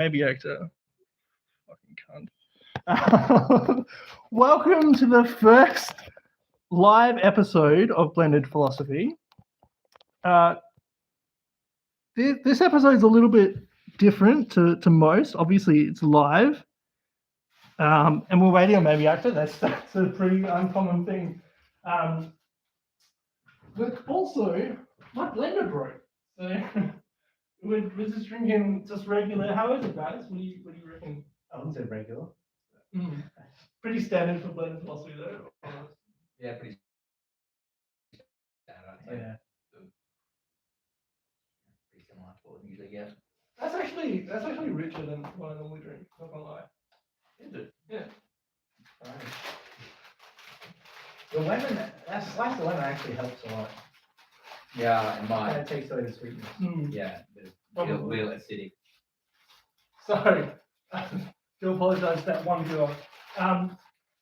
Maybe actor. Fucking cunt. Welcome to the first live episode of Blended Philosophy. This episode is a little bit different to most. Obviously, it's live, and we're waiting on Maybe Actor. That's a pretty uncommon thing. But also, my blender broke, so we're just drinking just regular. How is it, guys? What do you reckon? I wouldn't say regular. Pretty standard for Blended Philosophy, though. Yeah, pretty standard. I'd say. Yeah. Pretty similar to what we usually get. That's actually richer than what I normally drink. Not gonna lie. Is it? Yeah. Right. The lemon, that slice of lemon actually helps a lot. Yeah, and Kind mine. of takes away the sweetness. Yeah, there's Probably. little acidic. Sorry. Do apologise for that one girl.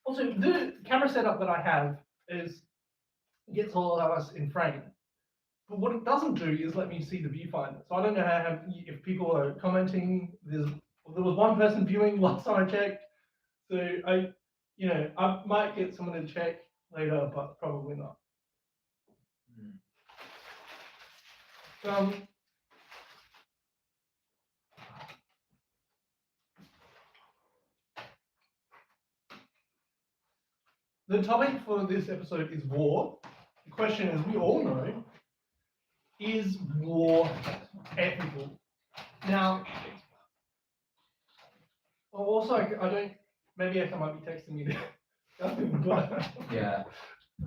Also, the camera setup that I have gets all of us in frame. But what it doesn't do is let me see the viewfinder. So I don't know if people are commenting. There was one person viewing last time I checked. So I might get someone to check later, but probably not. The topic for this episode is war. The question, as we all know, is war ethical? Now, also, I don't. Maybe I might be texting me. But, Yeah.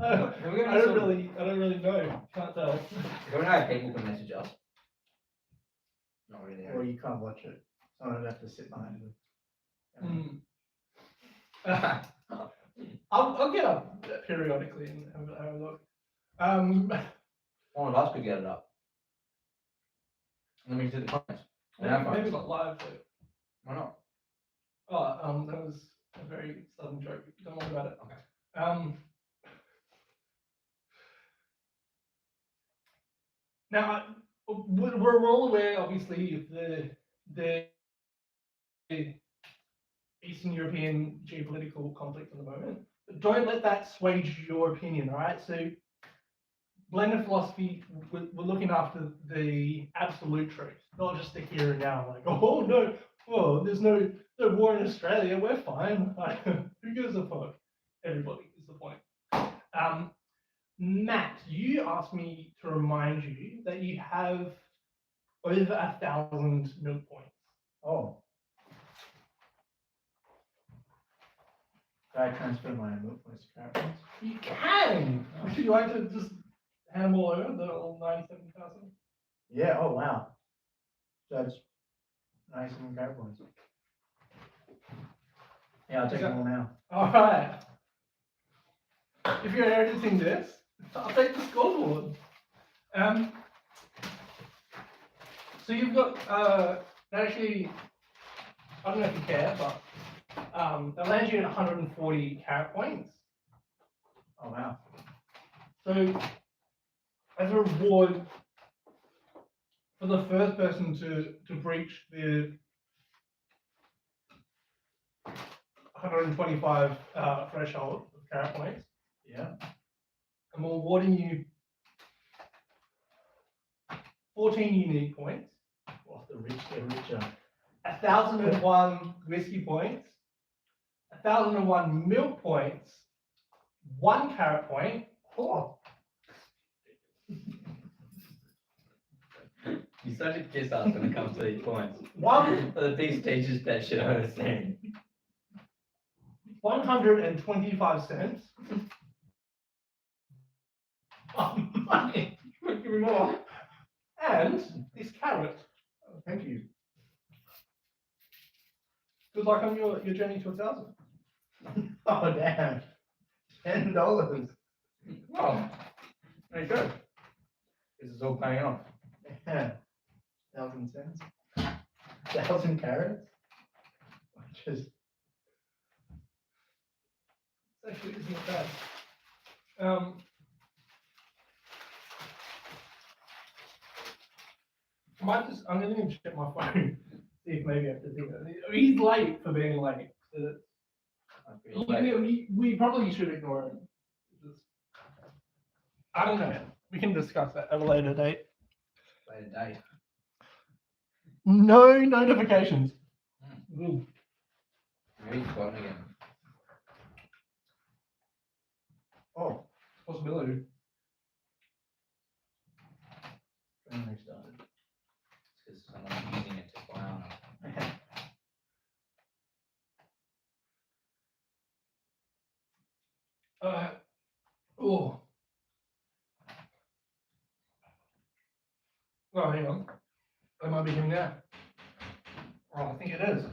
I don't really know. Can't tell. I don't know if people can message us. Not really. Or you can't watch it. Someone would have to sit behind them. I'll get up periodically and have a look. One of us could get it up. Let me see the comments. Maybe not live, but Why not? that was a very sudden joke. Don't worry about it. Okay. Now, we're all aware, obviously, of the Eastern European geopolitical conflict at the moment. But don't let that sway your opinion, all right? So, blended philosophy, we're looking after the absolute truth, not just the here and now. Like, oh no, there's no war in Australia. We're fine. Who gives a fuck? Everybody is the point. Matt, you asked me to remind you that you have over 1,000 milk points. Oh. Can I transfer my milk points to carrot points? You can. Would you like to just hand them all over, the all 97,000? Yeah, oh wow. That's nice and carrot points. Yeah, I'll take them all now. All right. If you're editing this, update the scoreboard. So you've got actually, I don't know if you care, but that lands you at 140 carrot points. Oh wow. So as a reward for the first person to breach the 125 threshold of carrot points, Yeah. I'm awarding you 14 unique points, Well, the rich get richer. 1,001 whiskey points, 1,001 milk points, 1 carrot point. Oh, You're such a kiss ass when it comes to these points. one For the things teachers that should understand. 125 cents. Money. Give me more. And this carrot. Oh, thank you. Good luck on your journey to 1,000. Oh damn. $10. Oh, there you go. This is all paying off. Yeah. 1,000 cents. 1,000 carrots. Just It's actually isn't bad. I'm going to check my phone. See if maybe I have to think of it. He's late for being late. So we probably should ignore him. I don't know. We can discuss that at a later date. Later date. No notifications. Ooh. Maybe he's forgotten again. Oh, Possibility. when we started. It's because someone's using it to spy on us. Oh. Oh, hang on. That might be him now. Oh, I think it is.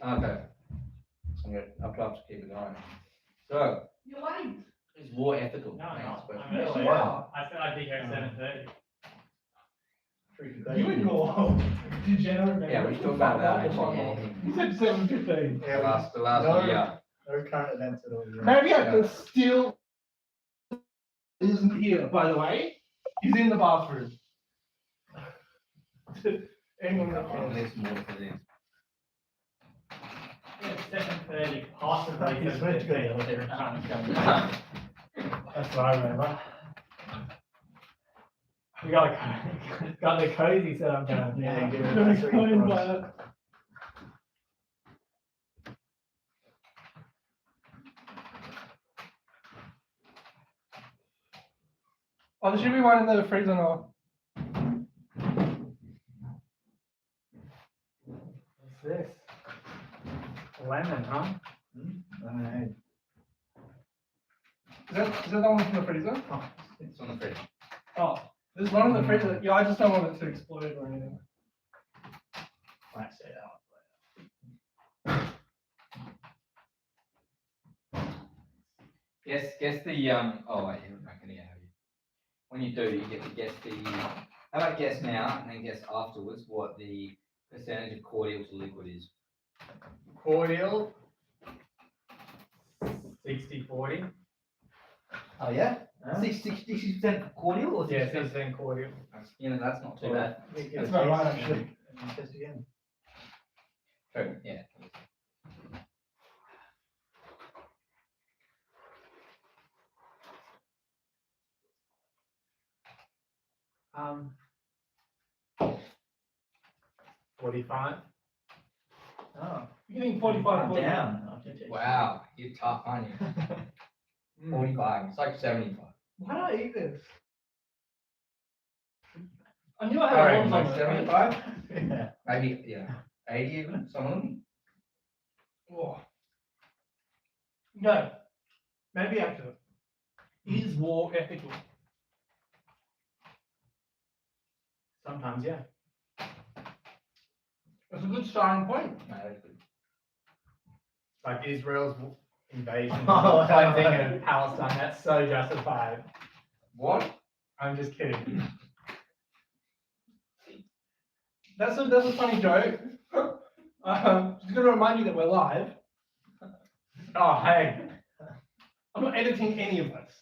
Okay. I'm gonna have to keep it going. So, You're late. is war ethical? No, I'm Next not. question. I'm Yes, early. you are. I said I'd be here at 7:30. You and your degenerate. Yeah, we should talk about that actually. You said 7:15. The last No. year. No current events at all. Yeah. Maybe I can steal. Isn't here, by the way. He's in the bathroom. Anyone that I'll can. listen more for this. Yeah, 7:30, possibly He's meant to go 7:15. there. They're trying to come. That's what I remember. We got the cozy set up down Yeah, here. give it No, a it's three fine, for us. but- Oh, there should be one in the freezer now. What's this? Lemon, huh? Alright. Is that the one from the freezer? It's on the fridge. Oh, there's one in the freezer. Yeah, I just don't want it to explode or anything. Might say that Guess the oh wait, you're not gonna have you. When you do, you get to guess the how about guess now and then guess afterwards what the percentage of cordial to liquid is. Cordial. 60-40. Oh, yeah? 60% cordial or Yeah, 60% cordial. You know, that's not too bad. That's about right, actually. Test again. True, yeah. Um, 45. Oh. You're getting 45 I'm down. After taking- Wow, you're tough, aren't you? 45. It's like 75. Why do I eat this? I knew I had Alright, one like on it. 75? Yeah. Maybe, yeah. 80 even, some of them. Oh. No. Maybe actually. Is war ethical? Sometimes, yeah. That's a good starting point. No, that's good. Like Israel's invasion Oh, cleansing of Palestine. That's so justified. What? I'm just kidding. That's a funny joke. Just gonna remind you that we're live. Oh, hey. I'm not editing any of this.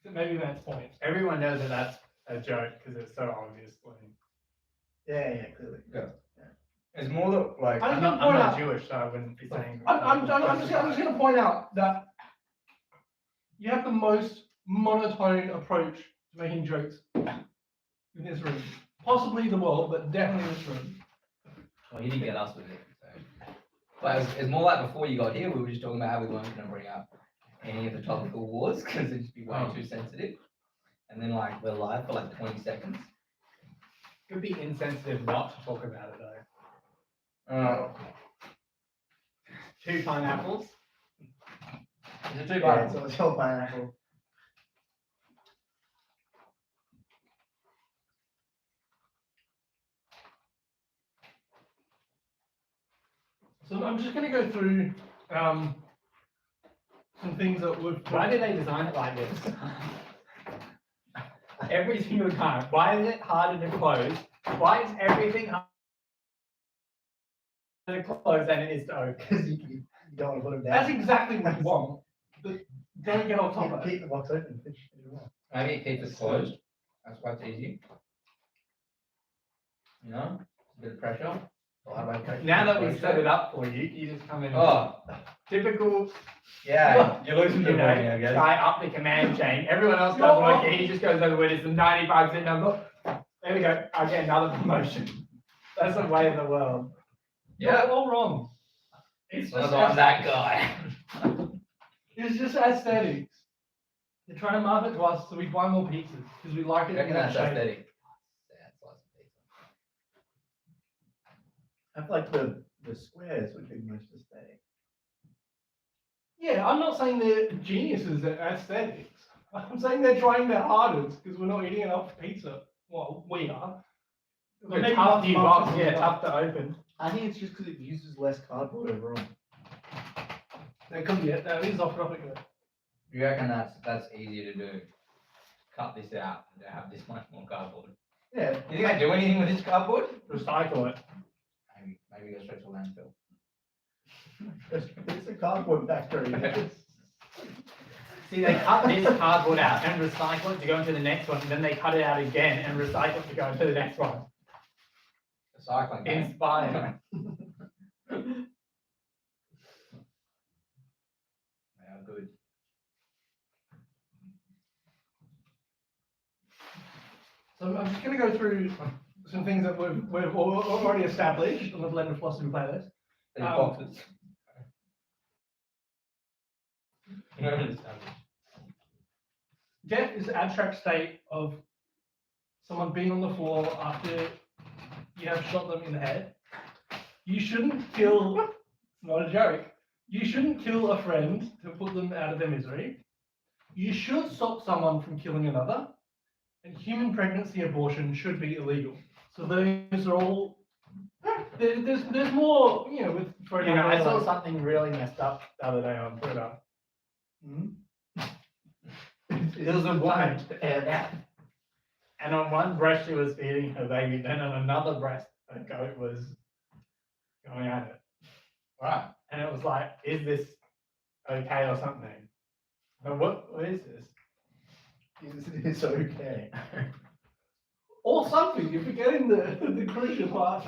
So maybe that's point. Everyone knows that that's a joke because it's so obviously. Yeah, clearly. It's more that, like, I- I'm not point out- Jewish, so I wouldn't be saying. I'm just gonna point out that you have the most monotone approach to making jokes in this room. Possibly the world, but definitely this room. well, you didn't get us with it. So. But it's more like before you got here, we were just talking about how we weren't going to bring up any of the topical wars because it'd just be way too sensitive. And then, like, we're live for like 20 seconds. It would be insensitive not to talk about it though. 2 pineapples. Is it too Yeah, bad? so it's all pineapple. So I'm just gonna go through some things that we've. Why did they design it like this? Every single time. Why is it harder to close? Why is everything harder to close than it is to open? Because you don't want to put them That's down. exactly what you want. don't get on top of Keep it. the box open, finish it off. Maybe it keeps it closed. That's why it's easy. You know, a bit of pressure. Now that we set it up for you, you just come in. Oh, Typical, yeah, you're losing you the know, money, I guess. guy up the command chain. Everyone else does work, he just goes over where there's the 95% number. There we go, I get another promotion. That's the way of the world. You're Yeah, all wrong. It's as long just as I'm that guy. It's just aesthetics. They're trying to market to us so we buy more pizzas because we like I it. reckon in that that's shape. aesthetic. Yeah, it's lots of pizza. I feel like the squares would be most aesthetic. Yeah, I'm not saying they're geniuses at aesthetics. I'm saying they're trying their hardest because we're not eating enough pizza. Well, we are. They're Maybe tough not new much box, as yeah, well. tough to open. I think it's just because it uses less cardboard overall. That could be it. That is off topic though. You reckon that's easier to do? Cut this out and to have this much more cardboard. Yeah, You think I do anything with this cardboard? Recycle it. Maybe go straight to landfill. it's a cardboard factory. See, they cut this cardboard out and recycle it to go into the next one, and then they cut it out again and recycle it to go into the next one. Recycling. eh? Inspired. They are good. So I'm just going to go through some things that we've already established on the Blended Philosophy playlist. These Um, boxes. You know, it's Death is the abstract state of someone being on the floor after you have shot them in the head. You shouldn't kill, it's not a joke, you shouldn't kill a friend to put them out of their misery. You should stop someone from killing another. And human pregnancy abortion should be illegal. So those are all, there's more, you know, with, for You know, I saw example, something really messed up the other day on Twitter. Hmm? It was a woman, Yeah. and on one breast she was feeding her baby, then on another breast a goat was going at it. right. And it was like, is this okay or something? But what is this? It's okay. or something, you're forgetting the crucial part.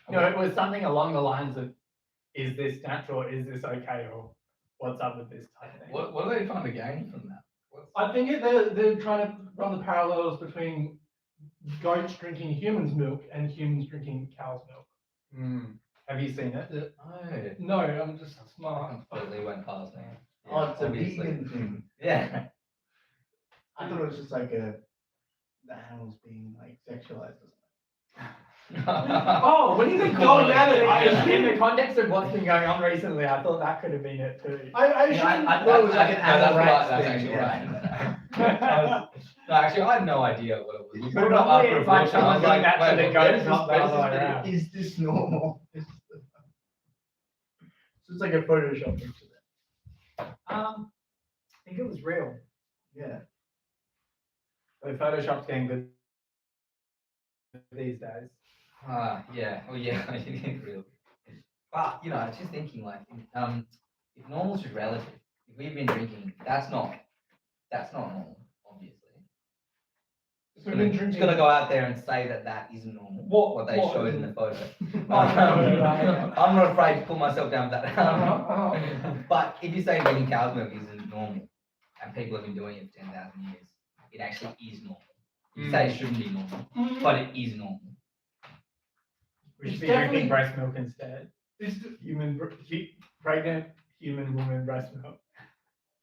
No, it was something along the lines of, is this natural, is this okay, or what's up with this type thing? What are they trying to gain from that? I think they're trying to run the parallels between goats drinking humans' milk and humans drinking cow's milk. Hmm. Have you seen it? Oh, No, I'm just smart. completely went past me. Oh, it's a obviously. vegan thing. Yeah. I thought it was just like the animals being like sexualized or Oh, when you think going at it, In the context of what's been going on recently, I thought that could have been it too. I Yeah, shouldn't. I thought it was like an No, animal rights that's thing, actually yeah. right. No, actually, I had no idea what it was. You But brought it up normally after it's like abortion, I was someone doing that to wait, the where goat, is this- not the where is other this way video? around. Is this normal? So it's like a Photoshop picture I think it was real. then. Yeah. But Photoshop's getting good these days. Yeah, well, yeah, I didn't really. But, you know, I was just thinking, like, if normal's just relative, if we've been drinking, that's not normal, obviously. So we've been Just drinking- gonna go out there and say that isn't normal, what they What showed in isn't? the photo. Oh, I'm not afraid to pull myself down with that. Uh-huh. But if you say drinking cow's milk isn't normal, and people have been doing it for 10,000 years, it actually is normal. You say it shouldn't be normal, Mm, but it is normal. We should It's be definitely- drinking breast milk instead. it's, Pregnant human woman breast milk.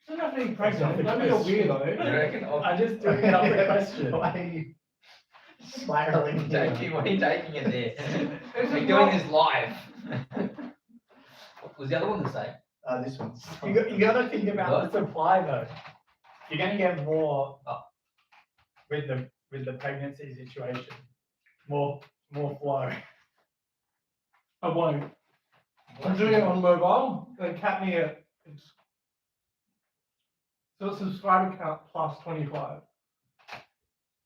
it's not being pregnant. Don't be a You weirdo. reckon? Oh, I'm just doing it off the question. Why are you spiraling here? Jackie, why are you taking it there? This We're is doing not- this live. Was the other one the same? This one's. You gotta think about the supply though. You're gonna get more with the pregnancy situation. More flow. I won't. I'm doing it on mobile. They cap me at so it's subscriber count plus 25.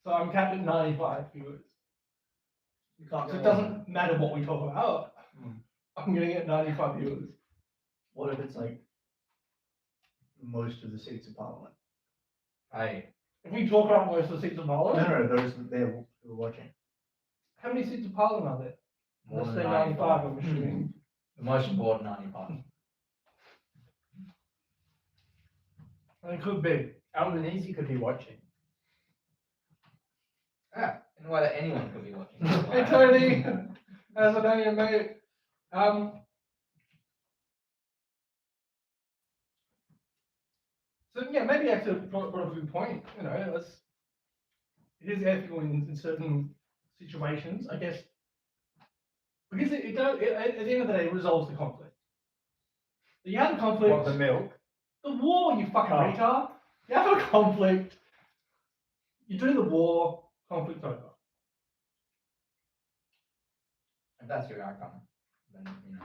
So I'm capped at 95 viewers. You can't So it go doesn't matter what we talk about. Hmm. I'm getting at 95 viewers. What if it's like most of the seats of parliament. Hey, If we talk about most of the seats of No, parliament, no, those there who are watching. how many seats of parliament are there? more Let's than say 95. 95, I'm assuming. The most important 95. It could be. Albanese could be watching. Yeah, in a way that anyone could be watching. Hey Tony, how's it going, mate? So yeah, maybe actually brought up a good point. You know, it is ethical in certain situations, I guess, because it does. At the end of the day, it resolves the conflict. You have a conflict. What, the milk? The war, you fucking Oh. retard. You have a conflict. You do the war. Conflict over. If that's your outcome, then you know.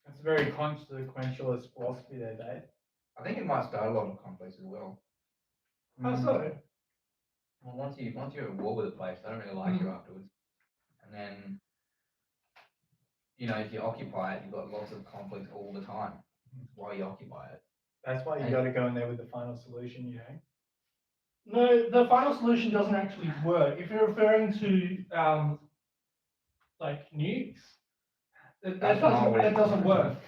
It's a very consequentialist philosophy there, Dave. I think it might start a lot of conflicts as well. How so? Well, once you're at war with a place, they don't really like you afterwards. And then, you know, if you occupy it, you've got lots of conflict all the time while you occupy it. That's why you got to go in there with the final solution, you know. No, the final solution doesn't actually work. If you're referring to like nukes, that That's not doesn't what that it- doesn't work.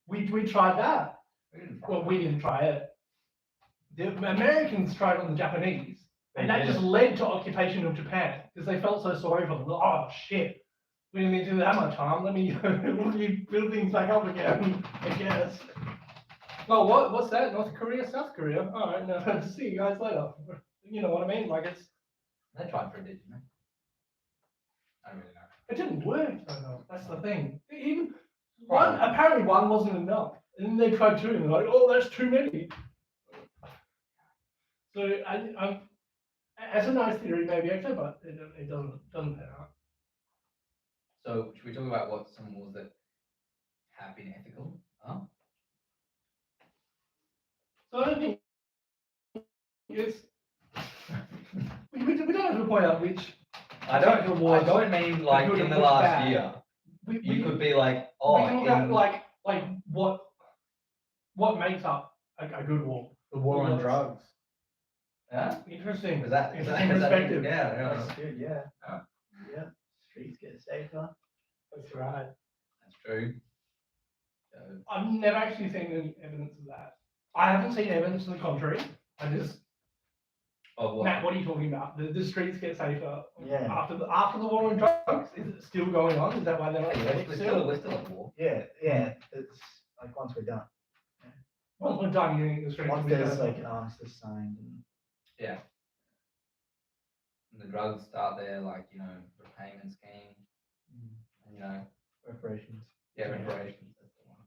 We tried that. We didn't Well, fight. we didn't try it. The Americans tried it on the Japanese, They and that did. just led to occupation of Japan because they felt so sorry for them. Oh shit, we didn't need to do that much harm. Let me build things back up again. I guess. Oh, what's that? North Korea, South Korea. All right, no, see you guys later. You know what I mean? Like They tried for a bit, didn't they? I don't really know. it didn't work. though. That's the thing. Even apparently one wasn't enough, and then they tried two, and they're like, oh, that's too many. So I as a nice theory, maybe actually, but it doesn't pan out. So should we talk about what some wars that have been ethical are? So I don't think it's we don't have to point out which I particular wars don't mean like good in and the which last bad. year. we You could be like, we oh, can look at in, like what makes up a good war. The war on Yes. drugs. yeah? Interesting. Is that Interesting is that- perspective. Yeah, yeah. That's good, yeah. Oh. Yeah, streets get safer. That's right. That's true. So, I've never actually seen any evidence of that. I haven't seen evidence to the contrary. I just of what? Matt, what are you talking about? The streets get safer Yeah. after the war on drugs. Is it still going on? Is that why they're not Yeah, safe we're still? still at war. Yeah, yeah, it's like once we're done. Once we're done, you think the streets will Once be there's safer? like an armistice signed and Yeah. And the drugs start their like, you know, repayment scheme. And, you know, reparations. yeah, reparations. That's the one.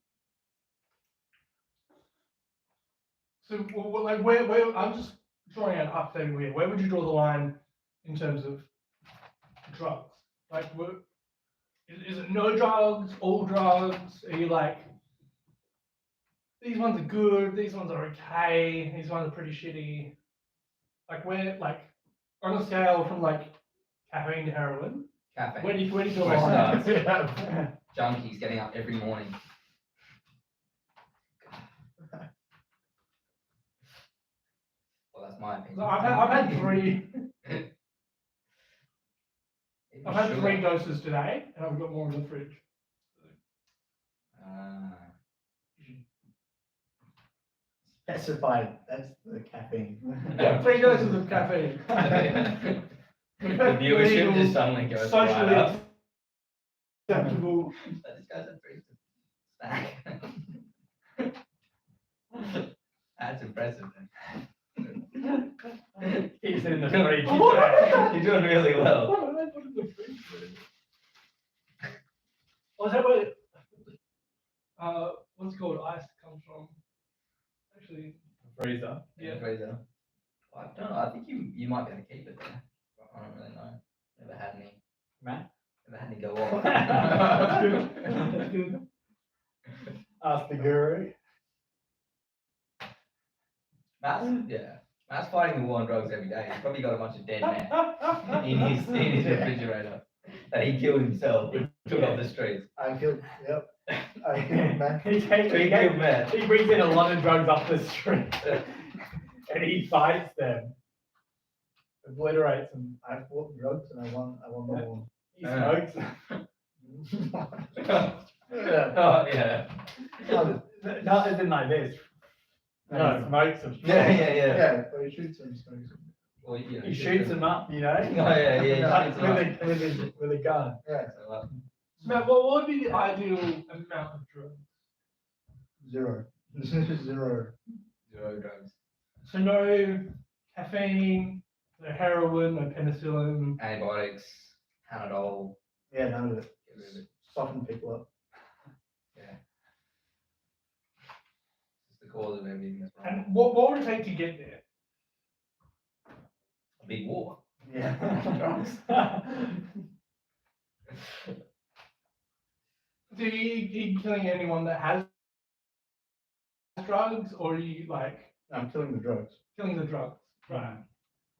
So, like, where I'm just throwing out hypothetical here. Where would you draw the line in terms of drugs? Like, is it no drugs, all drugs? Are you like, these ones are good, these ones are okay, these ones are pretty shitty? Like, where, like, on a scale from like caffeine to heroin, Cafe. where do you draw the Where line? starts? Junkies getting up every morning. Well, that's my opinion. So I've had three. Even I've had sugar. 3 doses today, and I've got more in the fridge. Ah. Specified, that's the caffeine. Yeah, 3 doses of caffeine. The viewership just suddenly goes right Socially up. acceptable. So this guy's a priest snack. That's impressive. Then. He's in the fridge. You're doing really well. What did I put in the fridge? Oh, is that where, what's it called, ice comes from? Actually, Freezer. yeah. Freezer. I don't know. I think you might be able to keep it there. But I don't really know. Never had any. Matt? Never had any go off. That's good. That's good. Ask the guru. Matt's fighting the war on drugs every day. He's probably got a bunch of dead men in his refrigerator that he killed himself and took off the streets. I feel, yep, Man. He brings in a lot of drugs off the street and he fights them, obliterates them. I bought drugs and I won the war. He smokes. Yeah. Oh, yeah. Not as in like this. No, he smokes them. Yeah, yeah, yeah. Yeah, but he shoots them, smokes them. Well, you know, He shoots them up, you know? Oh, yeah, yeah. Like, he shoots 'em up. with a gun. Yeah, So, So, Matt, what would be the ideal amount of drugs? 0. 0. zero drugs. So no caffeine, no heroin, no penicillin. Antibiotics, Panadol, Yeah, none of it. get rid of it. Soften people up. Yeah. It's the cause of everything that's wrong. And what would it take to get there? A big war. Yeah. Drugs. So you killing anyone that has drugs, or are you like I'm killing the drugs. killing the drugs? Right.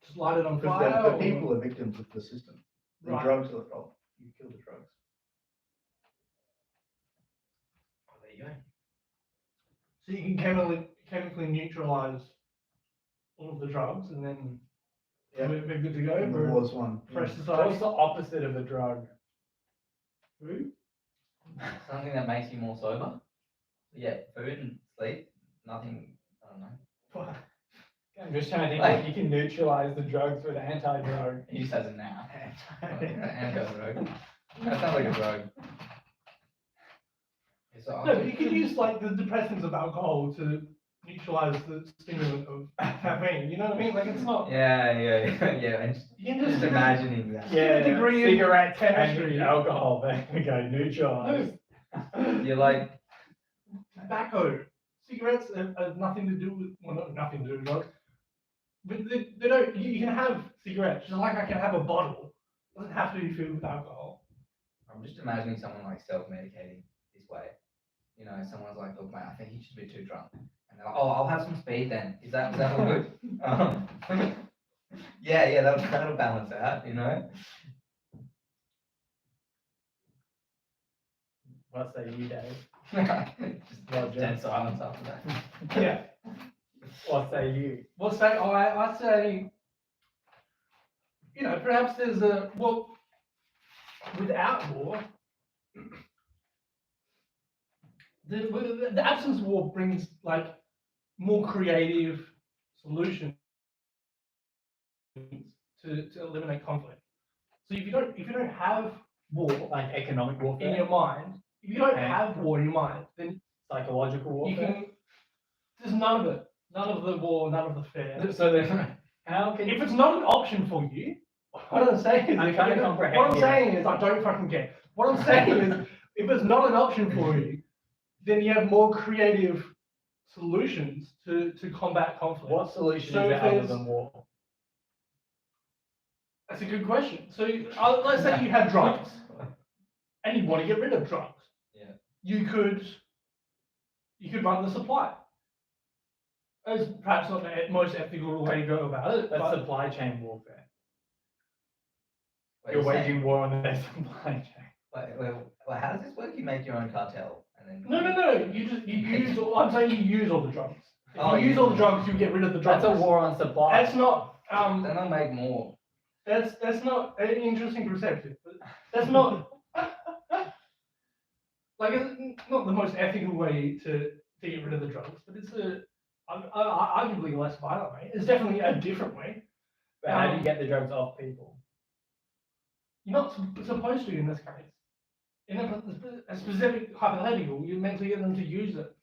Just light it on Because fire. the or- people are victims of the system. The Right. drugs are the problem. You kill the drugs. Oh, there you go. So you can chemically neutralize all of the drugs, and then Yeah. we're good to go And the for war's won. fresh What's society. the opposite of a drug? Food? Something that makes you more sober. Yeah, food and sleep. Nothing. I don't know. I'm just trying to think if you can neutralize the drugs with anti-drug. He just has it now. Anti-drug. That sounds like a drug. Yeah, so No, but you can use like the depressants of alcohol to neutralize the stimulant of caffeine. You know what I mean? Like it's not. yeah, and You can just just imagining that. Yeah, a degree in cigarettes chemistry. and alcohol. There we go, neutralized. You're like, Tobacco, cigarettes have nothing to do with, well, not nothing to do with drugs, but they don't, you can have cigarettes, just like I can have a bottle, it doesn't have to be filled with alcohol. I'm just imagining someone like self-medicating this way. You know, someone's like, look, mate, I think you should be too drunk. And they're like, oh, I'll have some speed then. Is that all good? Yeah, that'll balance out, you know? What say you, Dave? Just dead silence after that. Yeah, What say you? well, say, I say, you know, perhaps there's without war, the absence of war brings like more creative solutions to eliminate conflict. So if you don't have war Like economic in warfare, your mind, if you don't Okay. have war in your mind, then psychological you warfare. can. There's none of it. None of the war. None of the fair. So then, how can If it's not an option for you, what I'm saying is, I'm trying to comprehend what I'm here. saying is, I don't fucking care. What I'm saying is, if it's not an option for you, then you have more creative solutions to combat conflict. What solution So is there if other there's- than war? That's a good question. So let's say you have drugs, and you want to get rid of drugs. Yeah. You could run the supply. That's perhaps not the most ethical way to go about it. That's but supply chain warfare. Wait, You're saying- waging war on their supply chain. Wait, how does this work? You make your own cartel and then. no. You use. I'm saying you use all the drugs. If Oh, you use all the drugs, you get rid of the drugs. That's a war on supply. That's not. Then they'll make more. That's not an interesting perspective. But that's not. Like it's not the most ethical way to get rid of the drugs, but it's arguably less violent way. It's definitely a different way. But how do you get the drugs off people? You're not supposed to in this case. In a specific hypothetical, you're meant to get them to use it,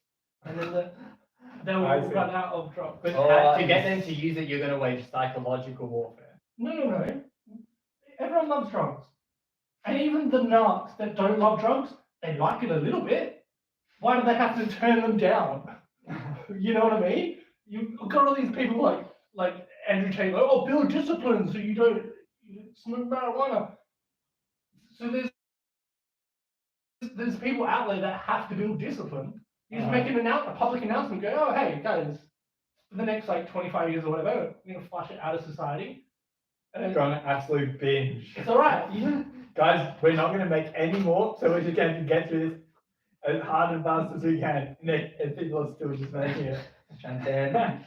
and then they will I see. run out of drugs. But Oh, to get them to use it, you're going to wage psychological warfare. No. Everyone loves drugs, and even the narcs that don't love drugs, they like it a little bit. Why do they have to turn them down? You know what I mean? You've got all these people like Andrew Tate, like, oh, build discipline so you don't smoke marijuana. So there's people out there that have to build discipline. You just make a public announcement, go, oh, hey, guys, for the next like 25 years or whatever, we're going to flush it out of society. And Go on an absolute binge. it's all right. You Guys, we're not going to make any more, so we're just going to get through this. as hard and fast as we can, and people are still just making it. Shantan.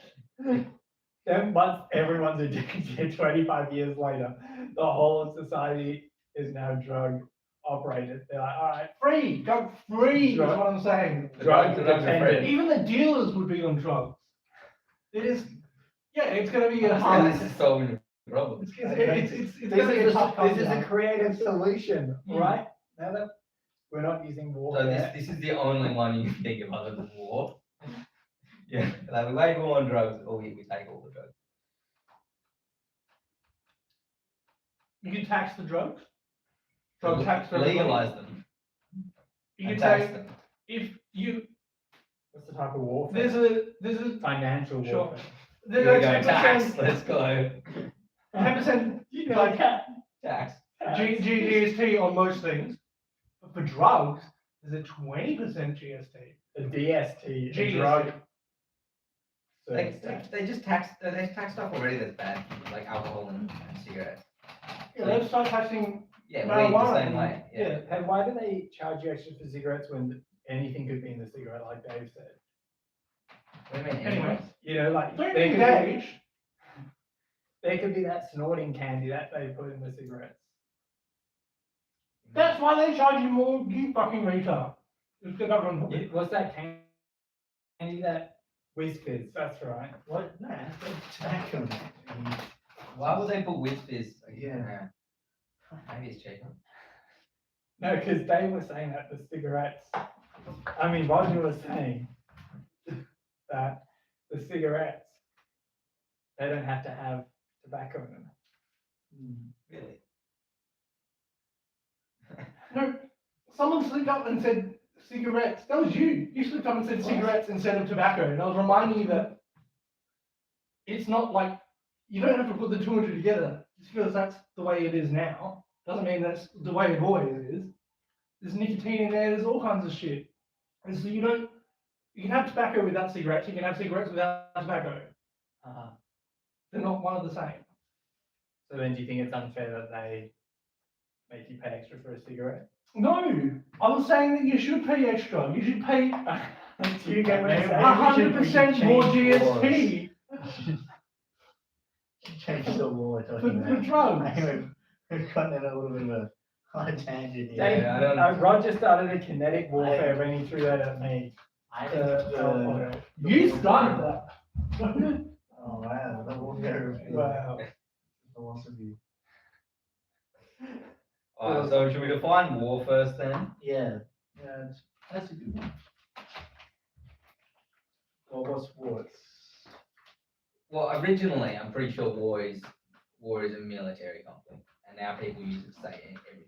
Then once everyone's addicted, 25 years later, the whole of society is now drug operated. They're like, all right, Free, drug free is Drug- what I'm saying. drug drugs are dependent. Even the dealers would be on drugs. It is, yeah, it's gonna be a Yeah, hard. this is solving the problem. It's This gonna be a tough this is a time. creative solution, Mm. right? Now that we're not using So warfare. this is the only one you can think of other than war. Yeah, like we wage war on drugs, or we take all the drugs. You can tax the drugs. Drug tax for everybody. Legalize them. You and can tax take, them. if you, What's the type of warfare? there's a, Financial Sure. warfare. Here there's we a go, tax, 10%, let's go. 10% You know, like Tax. GST on most things. But for drugs, there's a 20% GST. a DST, a GST. drug. They, service tax. they just tax, they tax stuff already that's bad, like alcohol and cigarettes. Yeah, let's start taxing, Yeah, weed the Marijuana. same way, yeah. And why do they charge you extra for cigarettes when anything could be in the cigarette, like Dave said? What do you mean, Anyway. anyways? You know, like don't there could be, engage. there could be that snorting candy that they put in the cigarettes. That's why they charge you more, you fucking retard. It's the government. What's that candy that Whiz-Fizz? That's right. What? No, it's like tobacco. Why would they put whiz fizz? Yeah. Maybe it's cheaper. No, because Dave was saying that the cigarettes, I mean, Roger was saying that the cigarettes, they don't have to have tobacco in them. Really? No, someone slipped up and said cigarettes. That was you. You slipped up and said cigarettes instead of tobacco. And I was reminding you that it's not like, you don't have to put the two and two together. Just because that's the way it is now, doesn't mean that's the way it always is. There's nicotine in there, there's all kinds of shit. And so you can have tobacco without cigarettes, you can have cigarettes without tobacco. They're not one of the same. So then do you think it's unfair that they make you pay extra for a cigarette? No, I was saying that you should pay extra. You should pay Do you get what I'm Maybe saying? 100% more change GST Change the law we're for talking about. drugs. Anyway, we've gone in a little bit of a on a tangent here. Dave, Yeah, I don't- Roger started a kinetic warfare when he threw that at me. I think the, You started that. oh wow, the warfare of Wow. philosophy. Alright, so should we define war first then? Yeah, that's a good one. Well, what's sports? Well, originally, I'm pretty sure war is a military conflict, and now people use it to say everything.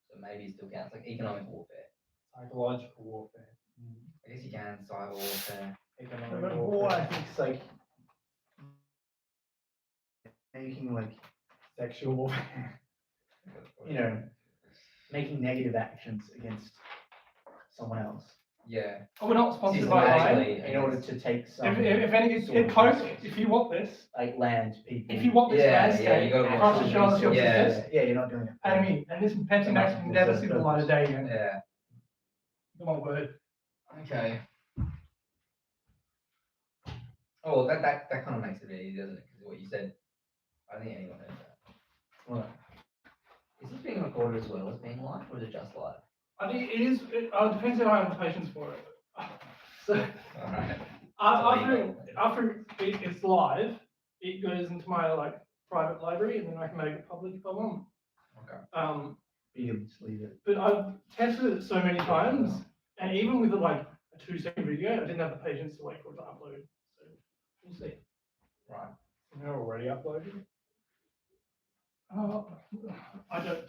So maybe it still counts, like economic warfare. Psychological warfare. I guess you can, cyber warfare. Economic But war, warfare. I think, is like making like, Sexual warfare. you know, making negative actions against someone else Yeah. Oh, we're not sponsored by Lion. Systematically, in order to take some If any, sort of if Coke, resource, if you want this, like land, people. if you want this Yeah, landscape, yeah, you gotta across watch the the shores of your resources. Yeah. sisters, Yeah, you're not doing it. I mean, and this Pepsi Max can never see the light of day again. Yeah. My word. Okay. Oh, well, that kind of makes it easy, doesn't it? Because what you said, I don't think anyone heard that. What? Is this being recorded as well as being live, or is it just live? I think it is, it depends if I have the patience for it. So, Alright. after it's live, it goes into my like private library and then I can make it public if I want. Okay. You can just leave it. But I've tested it so many times, and even with like a 2-second video, I didn't have the patience to wait for it to upload. So we'll see. Right. They're already uploaded. I don't.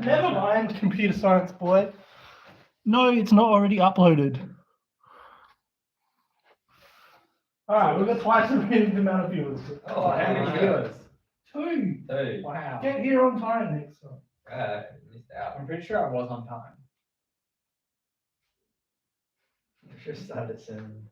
Never mind, computer science boy. No, it's not already uploaded. Alright, we've got twice the amount of viewers. Oh, How many wow. viewers? 2. Hey. Wow. Get here on time next time. Missed out. I'm pretty sure I was on time. We should start at 7.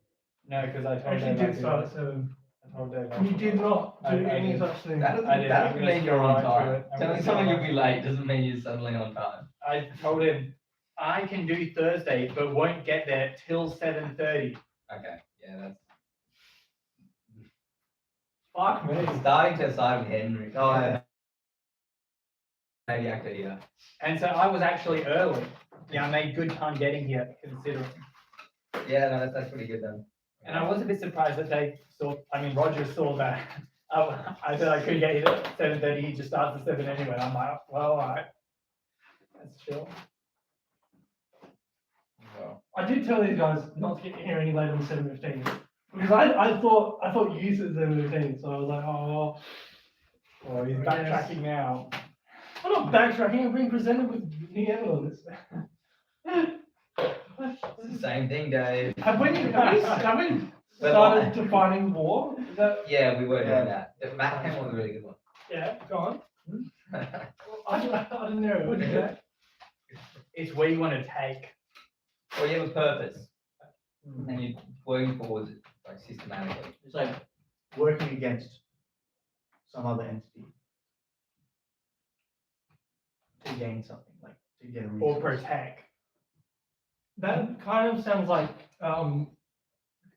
No, because I told Actually Dave I'd did do start it. at 7. I told Dave I'd You do did it. not do I any did. such thing. That I did. doesn't I'm gonna mean you're scroll on right through time. it. I'm Telling gonna someone scroll you'll be late doesn't mean you're suddenly on time. I told him I can do Thursday, but won't get there till 7:30. Okay, yeah, that's Fuck me. starting to side with Henry. Oh, maybe actually, yeah. And so I was actually early. Yeah, I made good time getting here considering. Yeah, no, that's pretty good then. And I was a bit surprised that they saw, Roger saw that. I said I couldn't get here at 7:30, he just starts at 7 anyway. I'm like, well, alright. That's chill. Well, I did tell these guys not to get here any later than 7:15. Because I thought you said 7:15, so I was like, oh, Well, he's Yes. backtracking now. I'm not backtracking, I'm being presented with new evidence. it's the same thing, Dave. Have we started defining war? Is that, Yeah, we were Yeah. doing that. The Matt came was a really good one. yeah, go on. I didn't know. What is that? It's where you want to take. Well, you have a purpose, and you're working towards it, like systematically. It's like working against some other entity to gain something, like to get a Or resource. protect. That kind of sounds like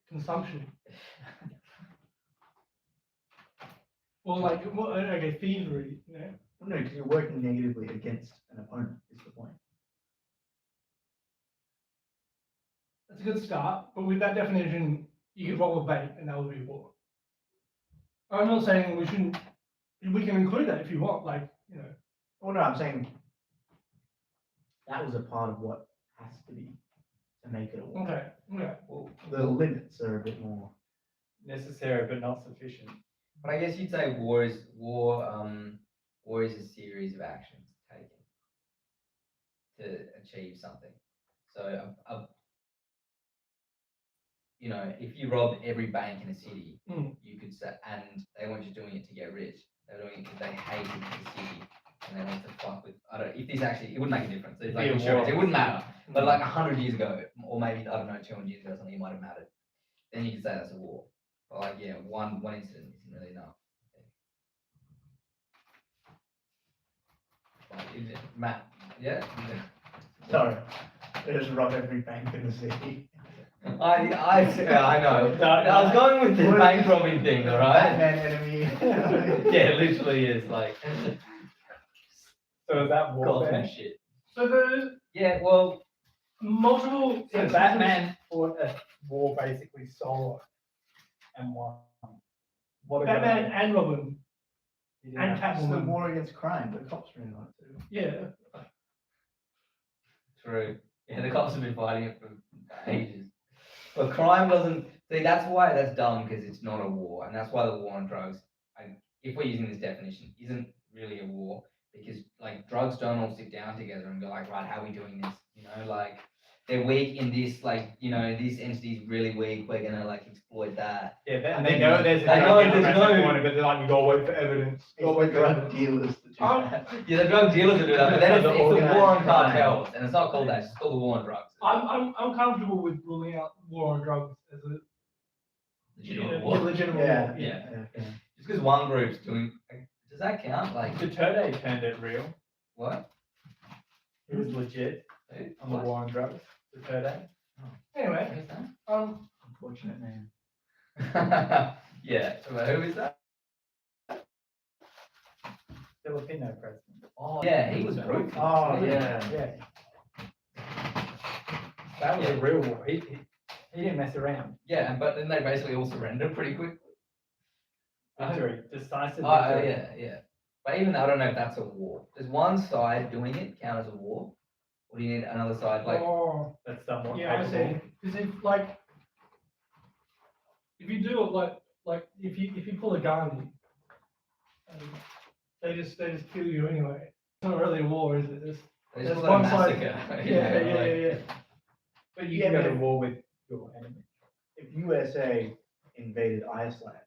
consumption. Or like, well, okay, thievery, you know? No, because you're working negatively against an opponent, is the point. That's a good start, but with that definition, you could roll a bait and that would be war. I'm not saying we shouldn't, we can include that if you want, like, you know. Well, no, I'm saying that was a part of what has to be to make it a war. Okay, okay. Well, The limits are a bit more. Necessary but not sufficient. but I guess you'd say war is a series of actions taken to achieve something. So, you know, if you robbed every bank in a city, Mm. you could say, and they weren't just doing it to get rich, they were doing it because they hated the city and they wanted to fuck with. I don't. If this actually, it wouldn't make a difference. It's like Be a insurance, war. it wouldn't matter. But like 100 years ago, or maybe I don't know, 200 years ago, or something, it might have mattered. Then you could say that's a war. But like, yeah, one incident isn't really enough. Like, is it, Matt, yeah. Sorry, they just rob every bank in the city. I know. I was going with the What- bank robbing thing, all right? Batman enemy. Yeah, it literally is like So is that Gotham warfare? shit. So there's Yeah, well, multiple. So Batman fought a war basically solo and won. What a Batman guy. and Robin, He didn't and have- It's the Catwoman. war against crime, the cops are in on it too. Yeah. true. Yeah, the cops have been fighting it for ages. But crime doesn't, see, that's why that's dumb, because it's not a war, and that's why the war on drugs, if we're using this definition, isn't really a war, because like drugs don't all sit down together and go like, right, how are we doing this? You know, like they're weak in this, like, you know, this entity's really weak, we're gonna like exploit that. Yeah, they, And they then know there's a they know drug there's around the no- corner, but they're like, we gotta wait for evidence. It's the drug dealers that do that. Yeah, the drug dealers will do that, but then it's The the war on organized crime. cartels, and it's not called that, it's just called the war on drugs. I'm comfortable with ruling out war on drugs as a Legitimate war. legitimate Yeah, war. Yeah. yeah. Just because one group's doing, does that count? Like, Duterte turned it real. what? He was legit Who? on the What? war on drugs. Duterte. Anyway, Who's that? Unfortunate name. Yeah, so who is that? Filipino president. Oh, yeah, he was brutal. Oh, yeah. Yeah. That was a Yeah. real war. He didn't mess around. Yeah, and but then they basically all surrendered pretty quick. Victory. Decisive Oh, victory. yeah, yeah. But even I don't know if that's a war. Does one side doing it count as a war? Or do you need another side, like, oh, That's somewhat yeah, I capable. see. Because if like, if you do it like if you pull a Gandhi, they just kill you anyway. It's not really a war, is it? It's, they just There's call it a one side- massacre? yeah. But you Yeah, can go but to if- war with your enemy. If USA invaded Iceland,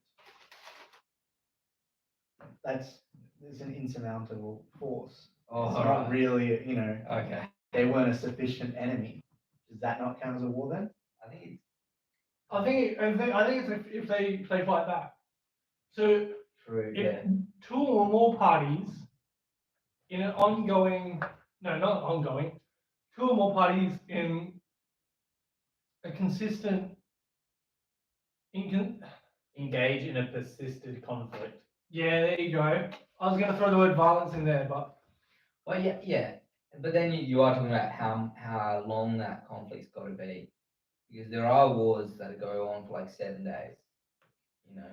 there's an insurmountable force. Oh, It's all not right. really, you know, Okay. they weren't a sufficient enemy. Does that not count as a war then? I think it's, I think it's if they fight back. So True. if two or more parties in an ongoing, no, not ongoing, two or more parties in a consistent, Engage in a persistent conflict. yeah, there you go. I was going to throw the word violence in there, but Well, yeah. But then you are talking about how long that conflict's got to be, because there are wars that go on for like 7 days, you know,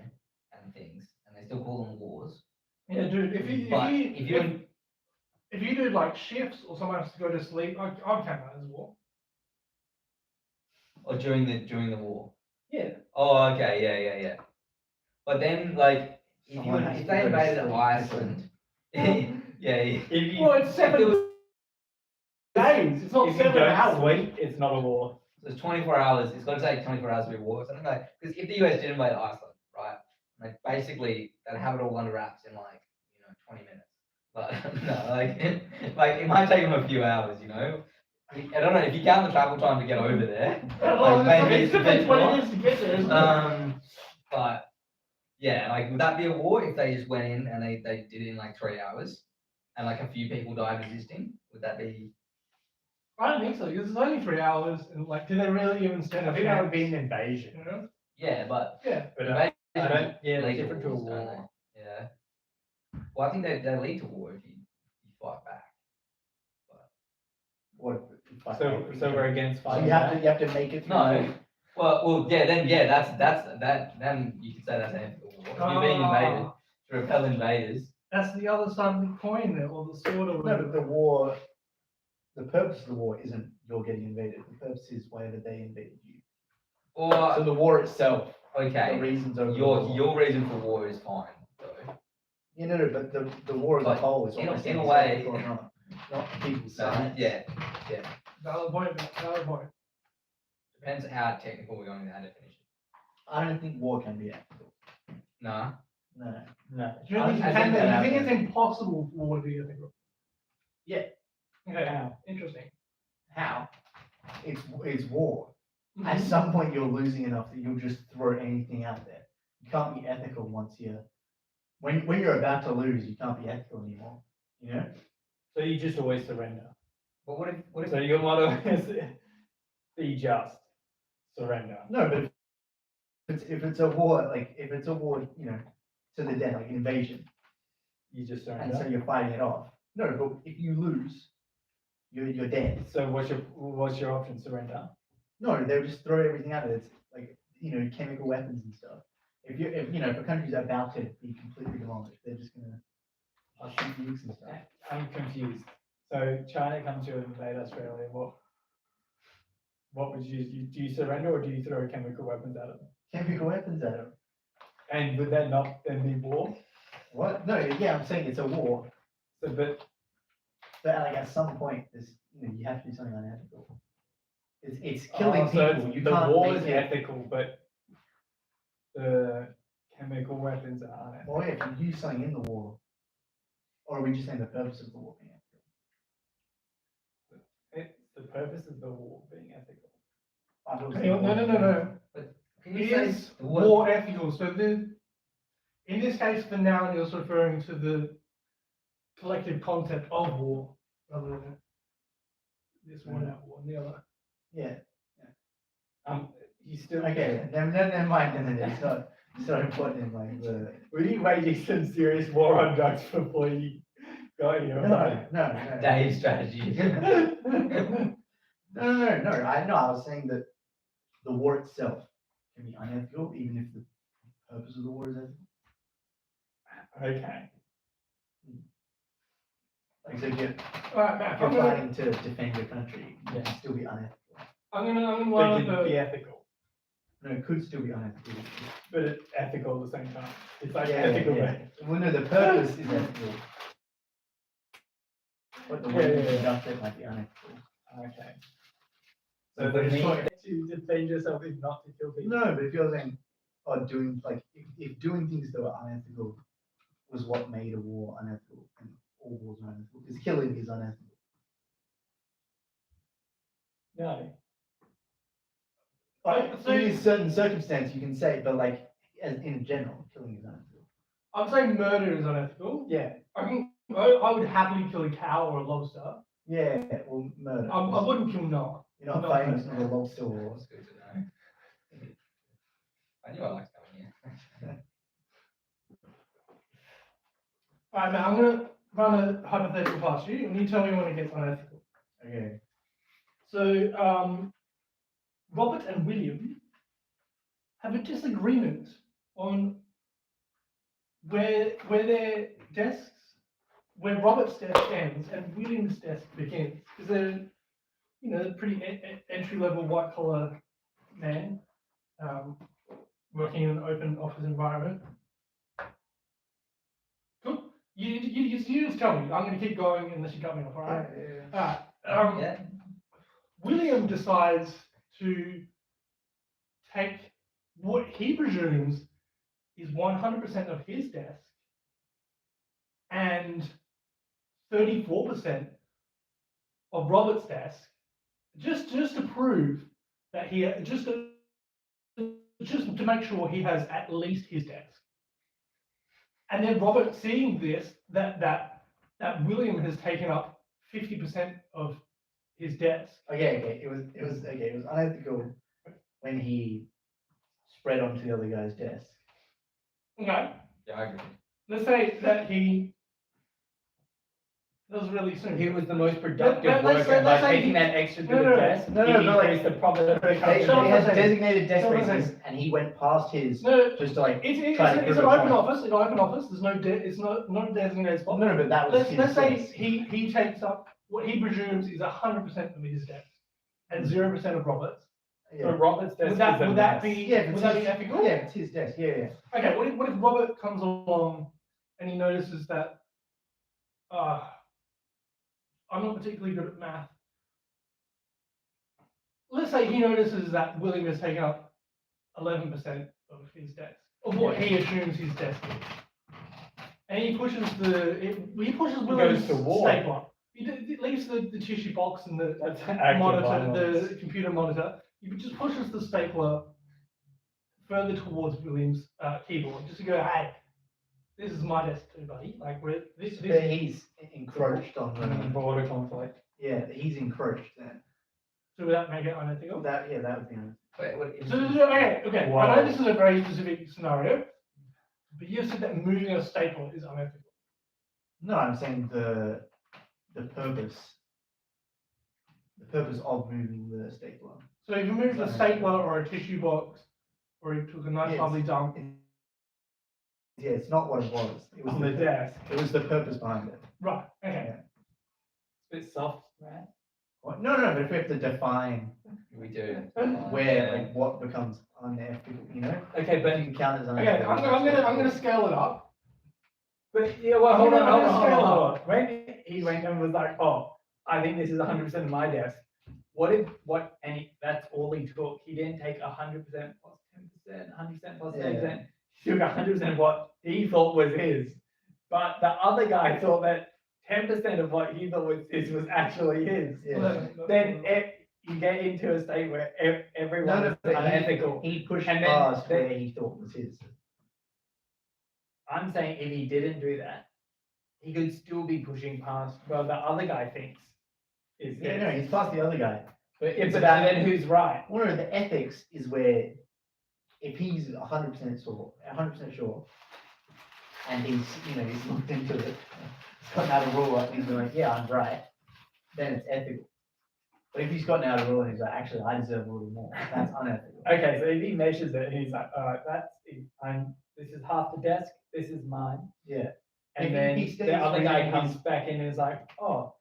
and things, and they still call them wars. yeah, dude, if But you do like shifts or someone has to go to sleep, I count that as war. or during the war. Yeah. Oh, okay, yeah. But then, like, Someone has if to they go to invaded sleep. Iceland, yeah, If you, Well, it's 7 days. It's not if you 7 don't hours. sleep, it's not a war. so it's 24 hours. It's got to take 24 hours to be a war. Something like, because if the US did invade Iceland, right, like basically they'd have it all under wraps in like 20 minutes. But no, like it might take them a few hours, you know. I don't know if you count the travel time to get over there. Well, maybe it's it's a going to take bit 20 more. minutes to get there, isn't it? But yeah, like would that be a war if they just went in and they did it in like 3 hours and like a few people died resisting? Would that be? I don't think so, because it's only 3 hours, and like, do they really even stand I a think that would be chance? an invasion. You know? Yeah, but Yeah. But invasions I don't. Yeah, they're lead to different to a wars, don't war. they? Yeah. Well, I think they lead to war if you fight back. What? if I So make so it? we're against So fighting. you have back? to make it. through No. the- Well, yeah, then you could say that's an ethical war. If you're being invaded Ah, to repel invaders. that's the other side of the coin there, or the sword or No, whatever. but the war, the purpose of the war isn't you're getting invaded. The purpose is whenever they invaded you. So Or the war itself, the okay, reasons over the war. your reason for war is fine though. You know, but the war as a But whole is in a- almost in a way- not people's So, sides. yeah, Valid point, valid point. depends how technical we're going with that definition. I don't think war can be ethical. Nah. No. No. Do you think, I think that you think it's happens. impossible for war to be ethical? Yeah. Okay, How? interesting. How? It's war. Mm-hmm. At some point, you're losing enough that you'll just throw anything out there. You can't be ethical once you're when you're about to lose. You can't be ethical anymore. You know. So you just always surrender. But what if So your motto is be just, surrender. No, but if it's a war, like if it's a war, you know, to the death, like an invasion, You just and so surrender. you're fighting it off. No, but if you lose, you're dead. So what's your option? Surrender. No, they'll just throw everything out there. It's like chemical weapons and stuff. If a country's about to be completely demolished, they're just gonna shoot nukes and stuff. I'm confused. So China comes to invade Australia. What would you do? You surrender or do you throw chemical weapons at them? Chemical weapons at them. And would that not then be war? What? No, yeah, I'm saying it's a war, So, but but like at some point, you have to do something unethical. It's killing so people. You the can't war make is it. ethical, but the chemical weapons are unethical. Or if you use something in the war, or are we just saying the purpose of the war being ethical? It's the purpose of the war being ethical. I thought it was Hang on, no. can you Is say the word- war ethical? So in this case, for now, you're referring to the collective concept of war, rather than this one out war and the other. Yeah. You still Okay. Never mind. No, it's not so important in like the. Were you waging some serious war on drugs before you got here? No. Dave's strategy. No. I was saying that the war itself can be unethical, even if the purpose of the war is ethical. Okay. Like, so if you're, All right, Matt, if you're fighting to defend your country, it can still be unethical. I'm gonna But line it up can be the. ethical, No, it could still be unethical. but it's ethical at the same time. It's like Yeah, ethical. yeah. Well, no, the purpose is ethical. But the way you Yeah. conduct it might be unethical. Okay. So So the but it's need not- to defend yourself is not to kill people. No, but if you're saying, doing like if doing things that were unethical was what made a war unethical, and all wars are unethical, because killing is unethical. No. But So- in a certain circumstance, you can say, but like as in general, killing is unethical. I'm saying murder is unethical. Yeah. I would happily kill a cow or a lobster, Yeah, well, murder. I wouldn't kill Noah. You're not no, famous no. for the lobster wars. That's good to know. I knew I liked coming here. Alright, man, I'm gonna run a hypothetical past you, and you tell me when it gets unethical. Okay. So, Robert and William have a disagreement on where their desks, where Robert's desk ends and William's desk begins. Because they're, pretty entry-level white-collar man, working in an open office environment. Good. You just tell me. I'm going to keep going unless you cut me off, all right? Yeah. All right. Yeah. William decides to take what he presumes is 100% of his desk and 34% of Robert's desk, just to prove that just to make sure he has at least his desk. And then Robert, seeing this, that William has taken up 50% of his desk. Okay. It was unethical when he spread onto the other guy's desk. Okay, Yeah, I agree. let's say that that was really soon. He was the most productive let's worker by say taking he- that extra to No, the no, desk. no, he no, but like- increased the profit of the They company. Shut up had for a second. designated desk Shut up for a spaces, second. and he went past his No, just to like. it's try to an prove a open point. office. An open office. There's it's not a designated spot. No, but that was Let's his say desk. he takes up what he presumes is 100% of his desk and 0% of Robert's. So Yeah. Robert's desk Would that is a would that mess. be Yeah, if would it's that be his, ethical? yeah, if it's his desk. Yeah. Okay. What if Robert comes along and he notices that I'm not particularly good at math. Let's say he notices that William has taken up 11% of his desk, of what he assumes his desk is, and he pushes William's to war. stapler. He leaves the tissue box and the That's active monitor, violence. the computer monitor. He just pushes the stapler further towards William's keyboard, just to go, hey, this is my desk too, buddy. Like this. But he's encroached on the. Border conflict. Yeah, he's encroached then. So would that make it unethical? That would be. Wait, what? So okay. Wow. I know this is a very specific scenario, but you said that moving a staple is unethical. No, I'm saying the purpose. The purpose of moving the stapler. So if you moved a stapler or a tissue box, or you took a nice Yes. lovely dump, Yeah, it's not what it was. It was On the desk. It was the purpose behind it. right? Okay. It's a bit soft, right? What? No, but if we have to define We do. where, like, what becomes unethical, Okay, but you can count as Okay. I'm gonna scale it up. But yeah, well, hold I'm on, gonna hold scale on. When he went and was like, oh, I think this is 100% of my desk. That's all he took. He didn't take 100% plus 10%, 100% plus 10%. He took 100% of what he thought was his. But the other guy thought that 10% of what he thought was his was actually his. Yeah. Then you get into a state where everyone No, is but unethical. he pushed And then past they- where he thought was his. I'm saying if he didn't do that, he could still be pushing past what the other guy thinks is Yeah, his. no, he's past the other guy. But Yeah, it's but about then who's right? Well, no, the ethics is where if he's 100% sure, and he's looked into it, he's gotten out a rule and he's like, yeah, I'm right, then it's ethical. But if he's gotten out a rule and he's like, actually, I deserve a little more, that's unethical. Okay, so if he measures it and he's like, all right, this is half the desk, this is mine. Yeah. And If then he stays the other guy within comes his- back in and is like, oh,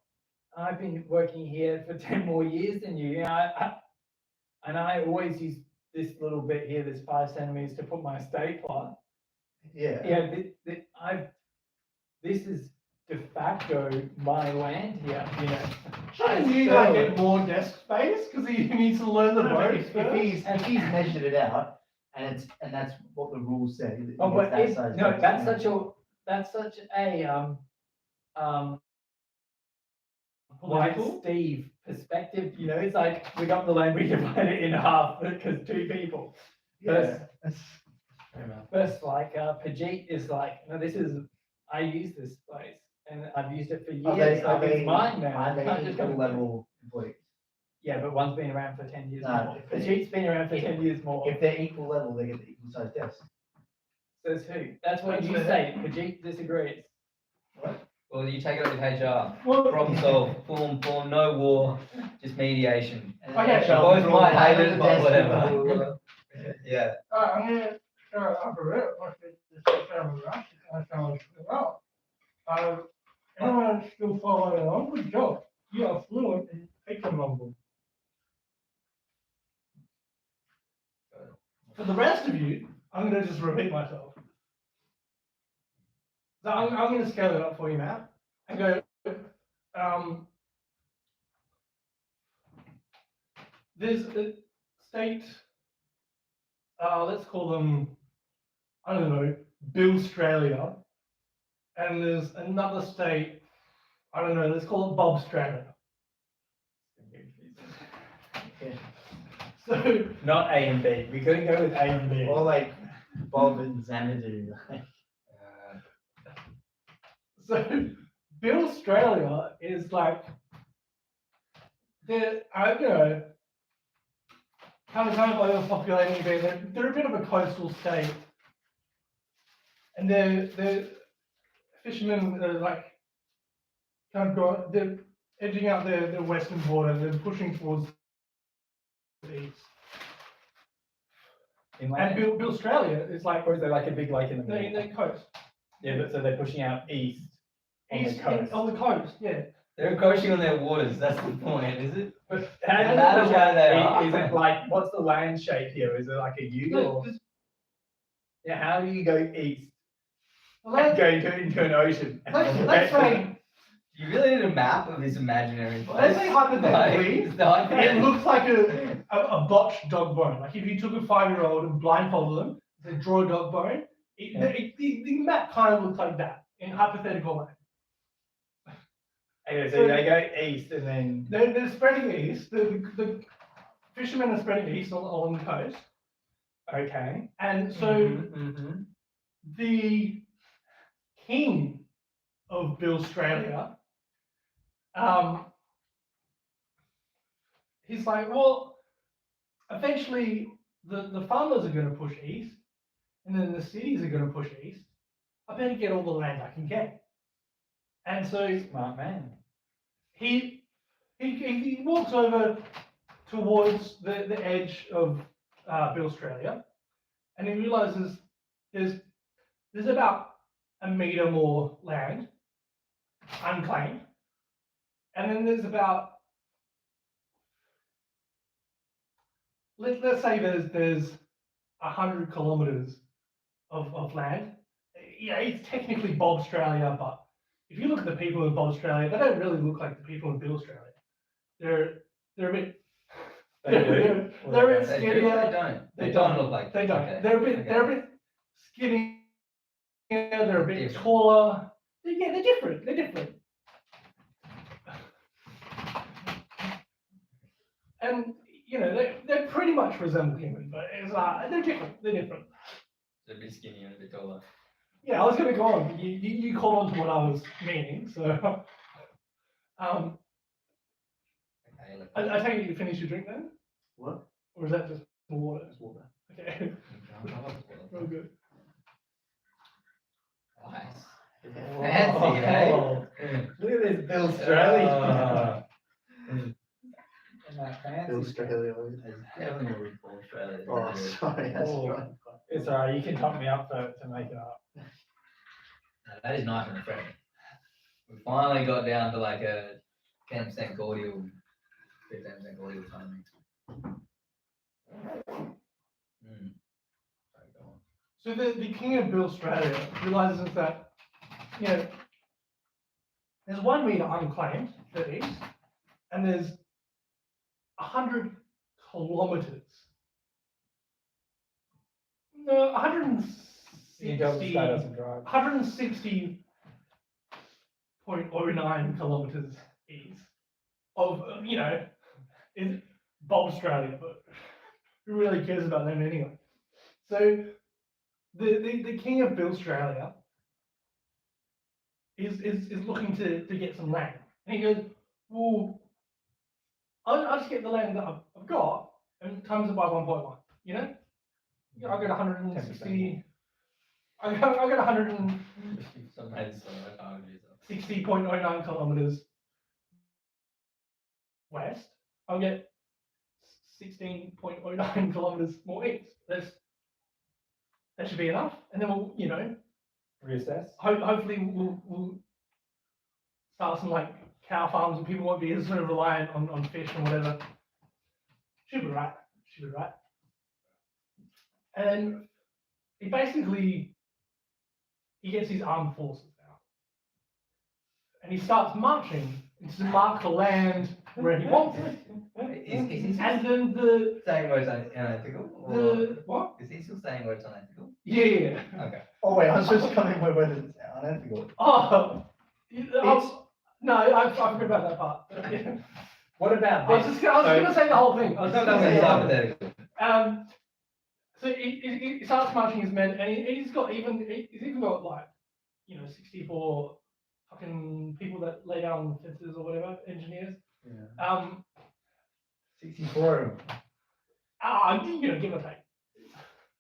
I've been working here for 10 more years than you. And I always use this little bit here, this 5 centimeters to put my stapler. Yeah. Yeah, this is de facto my land here, Shouldn't you get more desk space because he needs to learn the No, but ropes if first? he's measured it out, and that's what the rules say. that Oh, he but gets that size no, desk, that's such a white Political? Steve perspective, it's like we got the land, we divide it in half because 2 people. Yeah. First, like Pajit is like, no, I use this place. and I've used it for Are years, they, are so it's they, mine now. are I they can't just go equal and- level employees? Yeah, but one's been around for 10 years No, more. if they- Khajiit's been around for if- 10 years more. If they're equal level, they get the equal sized desk. Says who? That's what That's you fair. say. Khajiit disagrees. Well, you take it up with HR. Well, Problem solved. Form, no war, just mediation. And Okay, then so HR both will might have hate the it, but desk whatever. with Yeah. I'm gonna start off a bit. Let's get this camera right. That sounds well. Anyone still following along? Good job. You are fluent in Python mumble. For the rest of you, I'm gonna just repeat myself. So I'm gonna scale it up for you now and go, there's a state, let's call them, I don't know, Billstralia. And there's another state, I don't know, let's call it Bobstralia. Okay. So, Not A and B. We couldn't go with A and B. Or like Bob and Xanadu. so Billstralia is like, they're, you know, kind of overpopulating. They're a bit of a coastal state. And they're fishermen are like, kind of go, they're edging out their western border, they're pushing towards the east. Inland? And Billstralia is like, Or is there like a big lake in the they middle? coast. Yeah, but so they're pushing out east on the East, coast. on the coast, yeah. They're encroaching on their waters, that's the point, is it? But How how does that does they that, are? is it like, what's the land shape here? Is it like a U Look, or? this- Yeah, how do you go east well, and let's, go into an ocean? let's say, You really need a map of this imaginary place. let's say hypothetically, Like, no, it looks like a botched dog bone. Like if you took a 5-year-old and blindfolded them, they draw a dog bone, the map kind of looks like that in hypothetical land. Okay, so they go east and then, They're spreading east. The fishermen are spreading east along the coast, okay. and so Mhm. the king of Billstralia, he's like, well, eventually the farmers are going to push east, and then the cities are going to push east. I better get all the land I can get. And so Smart man. he walks over towards the edge of Billstralia, and he realizes there's about a meter more land unclaimed, and then there's about let's say there's 100 kilometers of land. Yeah, it's technically Bobstralia, but if you look at the people in Bobstralia, they don't really look like the people in Billstralia. They're a bit. They do. They're a bit They do, skinnier. they don't. They They don't don't. look like. They don't. okay, They're a bit. okay. They're a bit skinnier. They're a bit Different. taller. Yeah, they're different. They're different. And you know they pretty much resemble humans, but it's they're different. They're different. They're a bit skinnier and a bit taller. Yeah, I was going to go on. But you caught on to what I was meaning. So, Okay, look. I take it you finished your drink then, What? or is that just more water? It's water. Okay, real good. Nice. Fancy, eh? Oh, look at this Bill Australia. Ah. And that fancy Bill stuff. Australia. There's definitely a root for Australia. Oh, sorry, that's Oh. right. It's alright, you can top me up to make it up. No, that is nice and refreshing. We finally got down to like a 10% cordial, 15% cordial timing. Sorry, go on. So the king of Billstralia realizes that, you know, there's 1 meter unclaimed at east, and there's 100 kilometers. No, 160. You can tell the state doesn't drive. 160.09 kilometers east of, you know, is Bobstralia, but who really cares about them anyway? So the king of Billstralia is looking to get some land. And he goes, well, I'll just get the land that I've got and times it by 1.1, you know? Yeah, I'll get 160, I'll get 160.09 Some heads, so I can't use it. kilometers west. I'll get 16.09 kilometers more east. That should be enough. And then we'll, you know, Reassess. hopefully we'll start some like cow farms and people won't be as sort of reliant on fish and whatever. Should be right. Should be right. And he gets his armed forces now. And he starts marching to mark the land where he wants it. Is he still And then the saying where it's unethical? Or what? is he still saying where it's unethical? Yeah. Okay. Oh wait, I was just coming with whether it's unethical. Oh, no, I forgot about that part. Yeah. What about I was this? just gonna say the whole thing. I was just No, gonna no, say it's the whole thing. hypothetical. So he starts marching his men, and he's even got like, you know, 64 fucking people that lay down fences or whatever, engineers. Yeah. 64 of them. You know, give or take.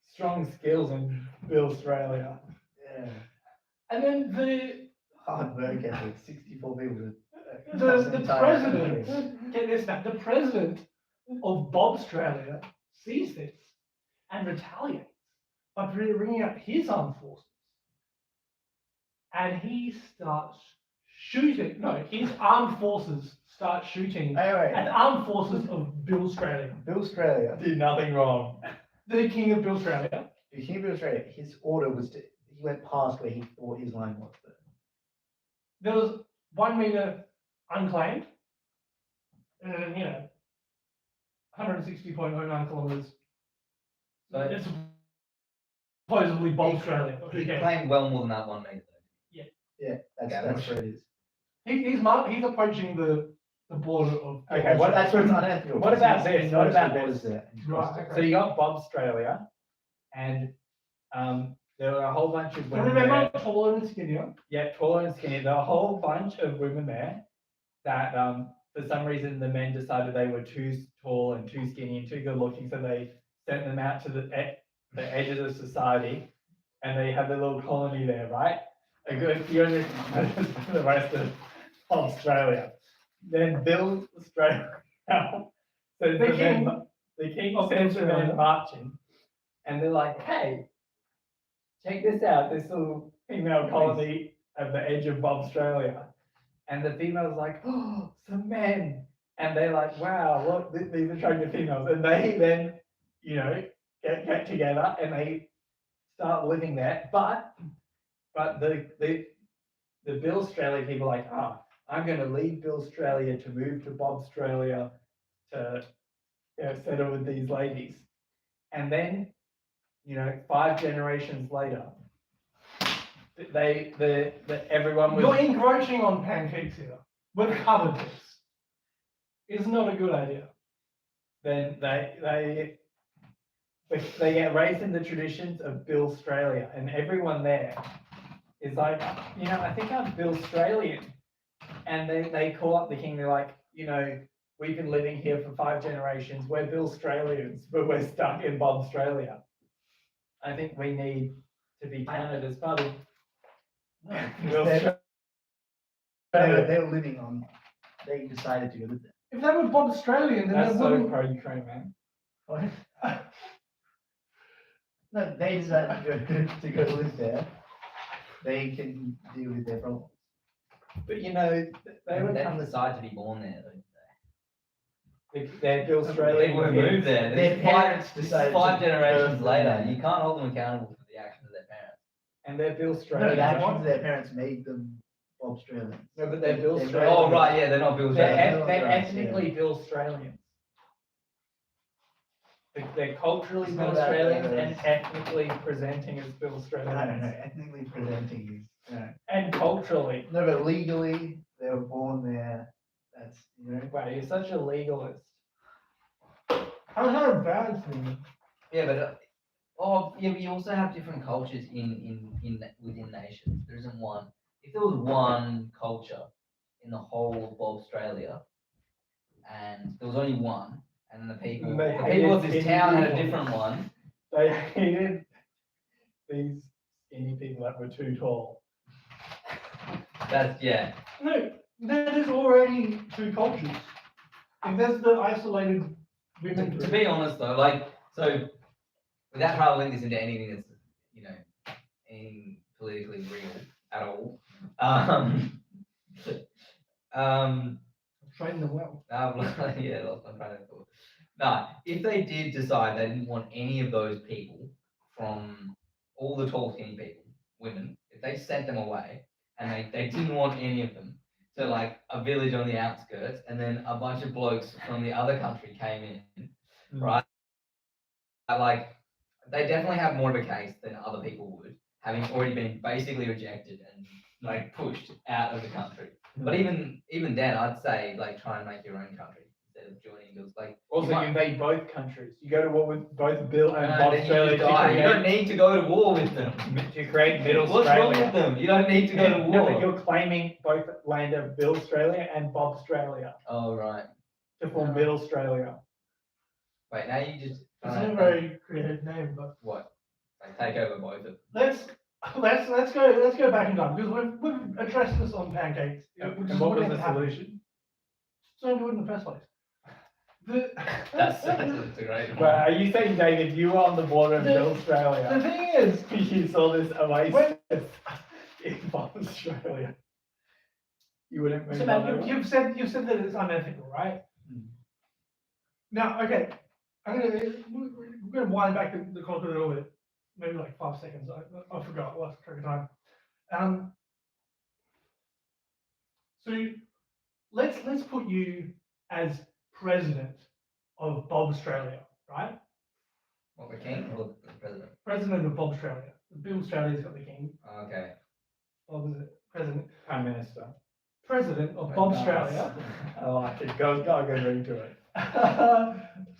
Strong skills in Bill Australia. Yeah. And then the Hard work ethic, 64 people. the president, get this now, the president of Bob Australia sees this and retaliates by bringing out his armed forces. And he starts shooting, no, his armed forces start shooting at armed forces of Bill Australia, Bill Australia, Did nothing wrong. the king of Bill Australia. the King of Bill Australia, his order was to, he went past where he thought his line was. There was 1 meter unclaimed, and then, you know, 160.09 kilometers. So It's supposedly Bob Australia. But who He cares? claimed well more than that 1 meter. Yeah, that's Gavish. where it is. He's approaching the border of. Okay, That's where it's unethical. what about this? What about borders this? there? Right. So you got Bob Australia, and there were a whole bunch of And women remember, there. taller and skinnier. Yeah, taller and skinny. There were a whole bunch of women there that for some reason the men decided they were too tall and too skinny and too good looking, so they sent them out to the edges of society, and they had their little colony there, right? A good few hundred kilometers from the rest of Australia. Then Bill Australia, so The king the king of sends the Australia. men marching, and they're like, hey, check this out, this little female colony at the edge of Bob Australia. And the female's like, oh, some men. And they're like, wow, look, these attractive females. And they then, you know, get together and they start living there. But the Bill Australia people are like, I'm going to leave Bill Australia to move to Bob Australia to, you know, settle with these ladies. And then, you know, 5 generations later, everyone was. You're encroaching on pancakes here. We've covered this. It's not a good idea. Then they get raised in the traditions of Bill Australia, and everyone there is like, you know, I think I'm Bill Australian. And they call up the king, they're like, you know, we've been living here for 5 generations, we're Bill Australians, but we're stuck in Bob Australia. I think we need to be counted as part of Bill They're- Australia. They were living on, they decided to go live there. If they were Bob Australian, then That's they so wouldn't. pro-Ukraine, man. No, they decided to go live there. They can deal with their problems. But you know, they were They didn't decide to be born there, though. they're Bill Australian. They were kids. moved there. Their This is parents this is decided 5 to generations birth later. them. You can't hold them accountable for the actions of their parents. And they're Bill No, Australian. the actions of their parents made them Australians. No, but they're Bill They're Australian. Oh, right, yeah, they're not Bill They're, Australian. Bill they're Australians, ethnically Bill Australians. They're culturally It's Bill not about Australians the- and ethnically presenting as Bill Australians. I don't know, ethnically presenting is, you know. And culturally. No, but legally, they were born there. That's, you know. Wow, you're such a legalist. How's that a bad thing? Yeah, but yeah, but you also have different cultures in within nations. There isn't one. if there was one culture in the whole of Australia, and there was only one, and then the people of this hated town had a skinny different one. They hated these skinny people that were too tall. That's yeah. No, there's already two cultures. If there's the isolated women To group, be honest though, like so, without trying to link this into anything that's anything politically real at all. train them well. Yeah, lost my train of thought. No, if they did decide they didn't want any of those people from all the tall, skinny people, women, if they sent them away and they didn't want any of them to like a village on the outskirts, and then a bunch of blokes from the other country came in, right? Like, they definitely have more of a case than other people would, having already been basically rejected and like pushed out of the country. But even then, I'd say like try and make your own country instead of joining those. Like Also, you you might- invade both countries. You go to war with both Bill and No, Bob then you Australia just die. You don't need to go to war with them. to create Middle What's wrong Australia. with them? You don't need to go to No, but war. you're claiming both land of Bill Australia and Bob Australia Oh right. to form Middle Australia. Wait, now you just It's trying not a to very creative name, but what? Like take over both of them. let's go back in time because we've addressed this on pancakes. And what was the solution? So don't do it in the first place. The, That's a great one. But are you saying, David, you were on the border of The- Middle the Australia? thing is, You saw this oasis in Bob Australia. You wouldn't move so on Matt, over? you've said that it's unethical, right? Mm. Now, okay, we're gonna wind back the clock a little bit, maybe like 5 seconds. I forgot, lost track of time. So let's put you as president of Bob Australia, right? What, the king or the president? President of Bob Australia. Bill Australia's got the king. Okay. Bob is it? President. Prime Minister. President of Bob Nice. Australia. I like it. Go into it.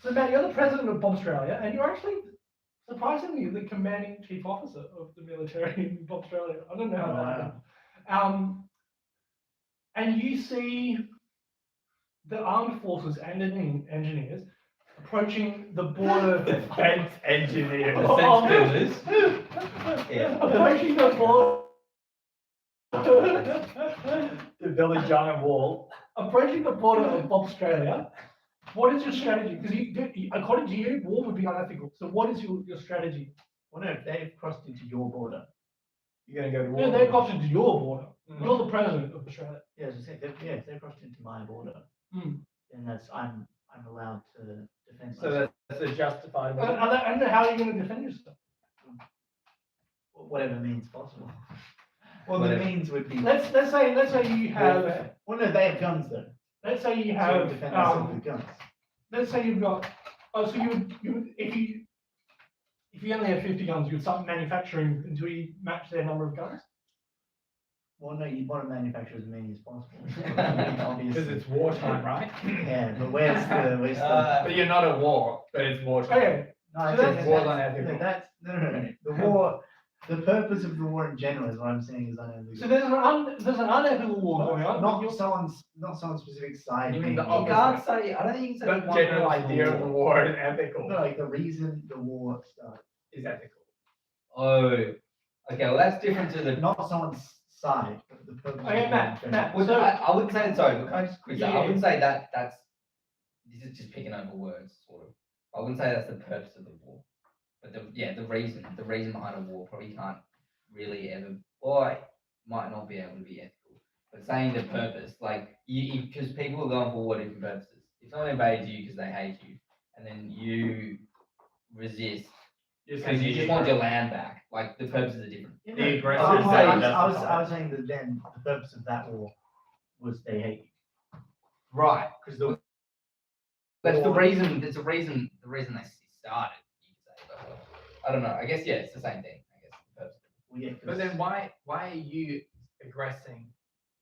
So Matt, you're the president of Bob Australia, and you're actually surprisingly the commanding chief officer of the military in Bob Australia. I don't know how that happened. And you see the armed forces and engineers approaching the border. Defense engineer. Oh. Defense builders. Yeah. Approaching the border. To build a giant wall. Approaching the border of Bob Australia. What is your strategy? Because according to you, war would be unethical. So what is your strategy? Well, no, if they've crossed into your border. You're going to go to war. Yeah, they've got into your border. Mm. You're the president of Australia. Yeah, as I said, if they've crossed into my border, Mm. then I'm allowed to defend So myself. that's a justified. And how are you going to defend yourself? Whatever means possible. Well, Whatever. the means would be. Let's say you have. Well, no, they have guns though. Let's say you So have. defend myself with guns. Let's say you've got. Oh, so you would if you only have 50 guns, you'd start manufacturing until you match their number of guns. Well, no, you want to manufacture as many as possible. Because Obviously. it's wartime, right? Yeah, but where's the? But you're not at war, but it's wartime. Okay. No, So I that's- think war's that's- unethical. no, that's no. The war, the purpose of the war in general is what I'm saying is unethical. So there's an unethical war going on. but you're- Not someone's specific side. You mean being the You evil. can't say. I don't think you can say. The one general person's idea of the war is ethical. No, like the reason the war started, Is ethical. Oh. Okay. Well, that's different to the. not someone's side, but the purpose. Okay, of the Matt, war in Matt, general. Well, I wouldn't say sorry, but can I just quiz that? Yeah. I wouldn't say that's. This is just picking over words, sort of. I wouldn't say that's the purpose of the war, but the reason behind a war probably can't really ever, or it might not be able to be ethical. But saying the purpose, like because people are going for war different purposes. If someone invades you because they hate you, and then you resist because you just want your land back, like the purposes are different. Yeah, the no, aggressive I was- side I was justified. saying that then the purpose of that war was they hate you. Right. Because the That's the war- reason. That's the reason. The reason they started. You could say, but I don't know. I guess yeah, it's the same thing. I guess. The purpose. well, yeah, But then why are you aggressing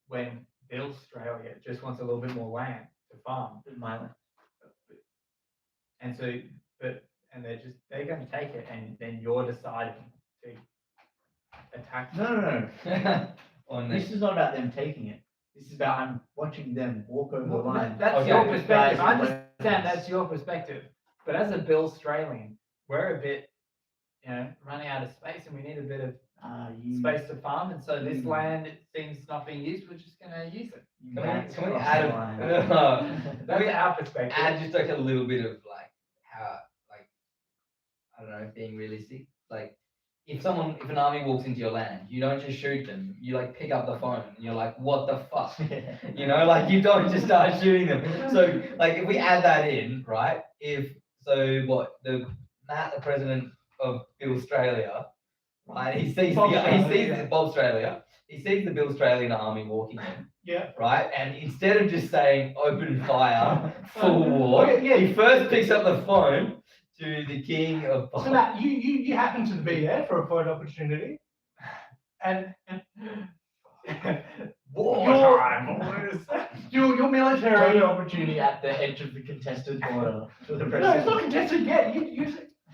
when Bill Australia just wants a little bit more land to farm? my land. And so, they're going to take it, and then you're deciding to attack. No. on This the, is not about them taking it. This is about I'm watching them walk over the Well, line. that's Okay. your Guys perspective. I with understand weapons. that's your perspective. But as a Bill Australian, we're a bit, running out of space, and we need a bit of space to farm. And so this Mm. land seems not being used. We're just gonna use it. can we cross the add, line. That's our perspective. add just like a little bit of like, how, like, I don't know, being realistic, like, if an army walks into your land, you don't just shoot them, you like pick up the phone, and you're like, what the fuck? You know, like you don't just start shooting them. So, like, if we add that in, right? Matt, the president of Bill Australia, right? He sees Bob he Australia, sees yeah. Bob Australia. He sees the Bill Australian army walking in, Yeah. right? And instead of just saying open fire, full war, Okay, yeah. he first picks up the phone to the king of. So Matt, you happen to be there for a photo opportunity, and Wartime, boys. your military. Photo opportunity at the edge of the contested border for the No, it's president. not contested yet.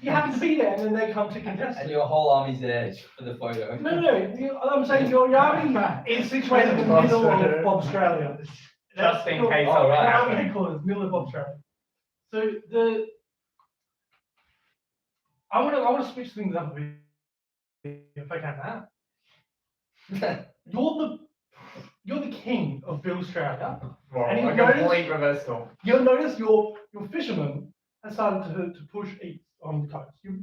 You happen to be there, and then they come to contest And it. your whole army's there for the photo. I'm saying your army is situated in the middle of Bob Australia. Just in your- case Oh, something right. Army happens. headquarters, middle of Bob Australia. So I want to switch things up a bit, if I can, Matt. You're the king of Bill Australia. Well, And you a notice- complete reversal. You'll notice your fishermen have started to push east on the coast. You're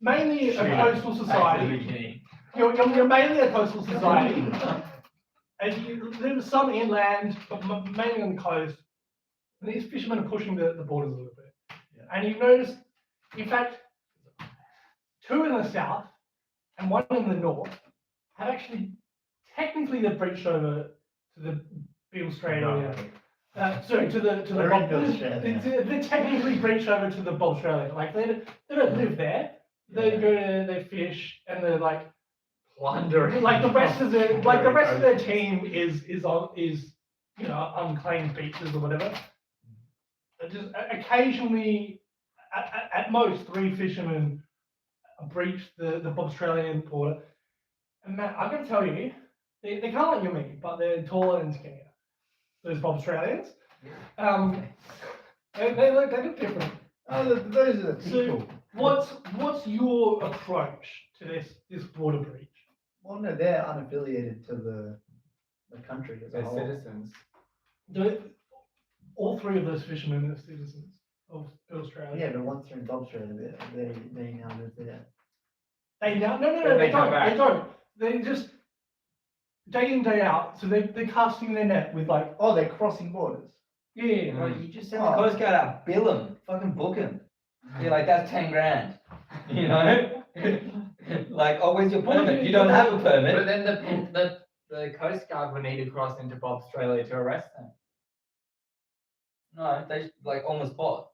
mainly a coastal society. You're mainly a coastal society. And there's some inland, but mainly on the coast. And these fishermen are pushing the borders a little bit. Yeah. And you've noticed, in fact, 2 in the south and 1 in the north have actually, technically they've breached over to the Bill Strait area. Sorry, to the We're Bob, in Bill Australia. they're technically breached over to the Bob Australia. Like they don't live there. They Yeah. go to, they fish, and they're like Plundering. the rest of their team is unclaimed beaches or whatever. Just occasionally, at most 3 fishermen breach the Bob Australian border. And Matt, I'm gonna tell you, they kind of like you and me, but they're taller and skinnier. Those Bob Australians. They look different. Oh, those are the So- people. What's your approach to this border breach? Well, no, they're unaffiliated to the country as a They're whole. citizens. All 3 of those fishermen are citizens of Australia. Yeah, but once they're in Bob Australia, they now live there. They now no, Then they they come don't. back. They don't. They just day in, day out. So they're casting their net with like, Oh, they're crossing borders. yeah. Well, Like, you just send the Coast Guard out, bill him, fucking book him. You're like, that's 10 grand, you know? Like, oh, where's your Well, permit? you- You don't have a But permit. then the Coast Guard would need to cross into Bob Australia to arrest them. No, they just, like, on the spot.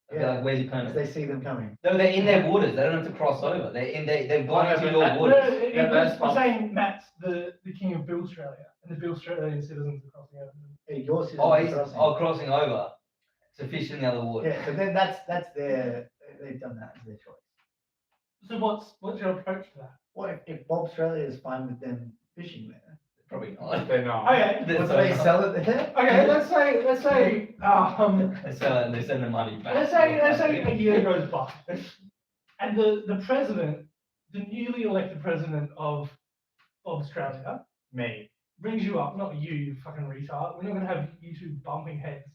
They'll be Yeah. like, where's your As permit? they see them coming. No, they're in their waters, they don't have to cross over, they've gone Oh, into but your that- no, waters. that's I'm saying Matt's the king of Bill Australia, and the Bill Australian citizens are crossing over. Hey, your citizens Oh, are he's, crossing. crossing over to fish in the other water. Yeah, but then that's they've done that as their choice. So what's your approach to that? What if Bob Australia is fine with them fishing there? Probably not. They're not. Okay. They're What, so do they not. sell it there? Okay, let's say They sell it and they send the money back. let's say a year goes by, and the president, the newly elected president of Australia, Me. brings you up, not you, you fucking retard. We're not gonna have you 2 bumping heads.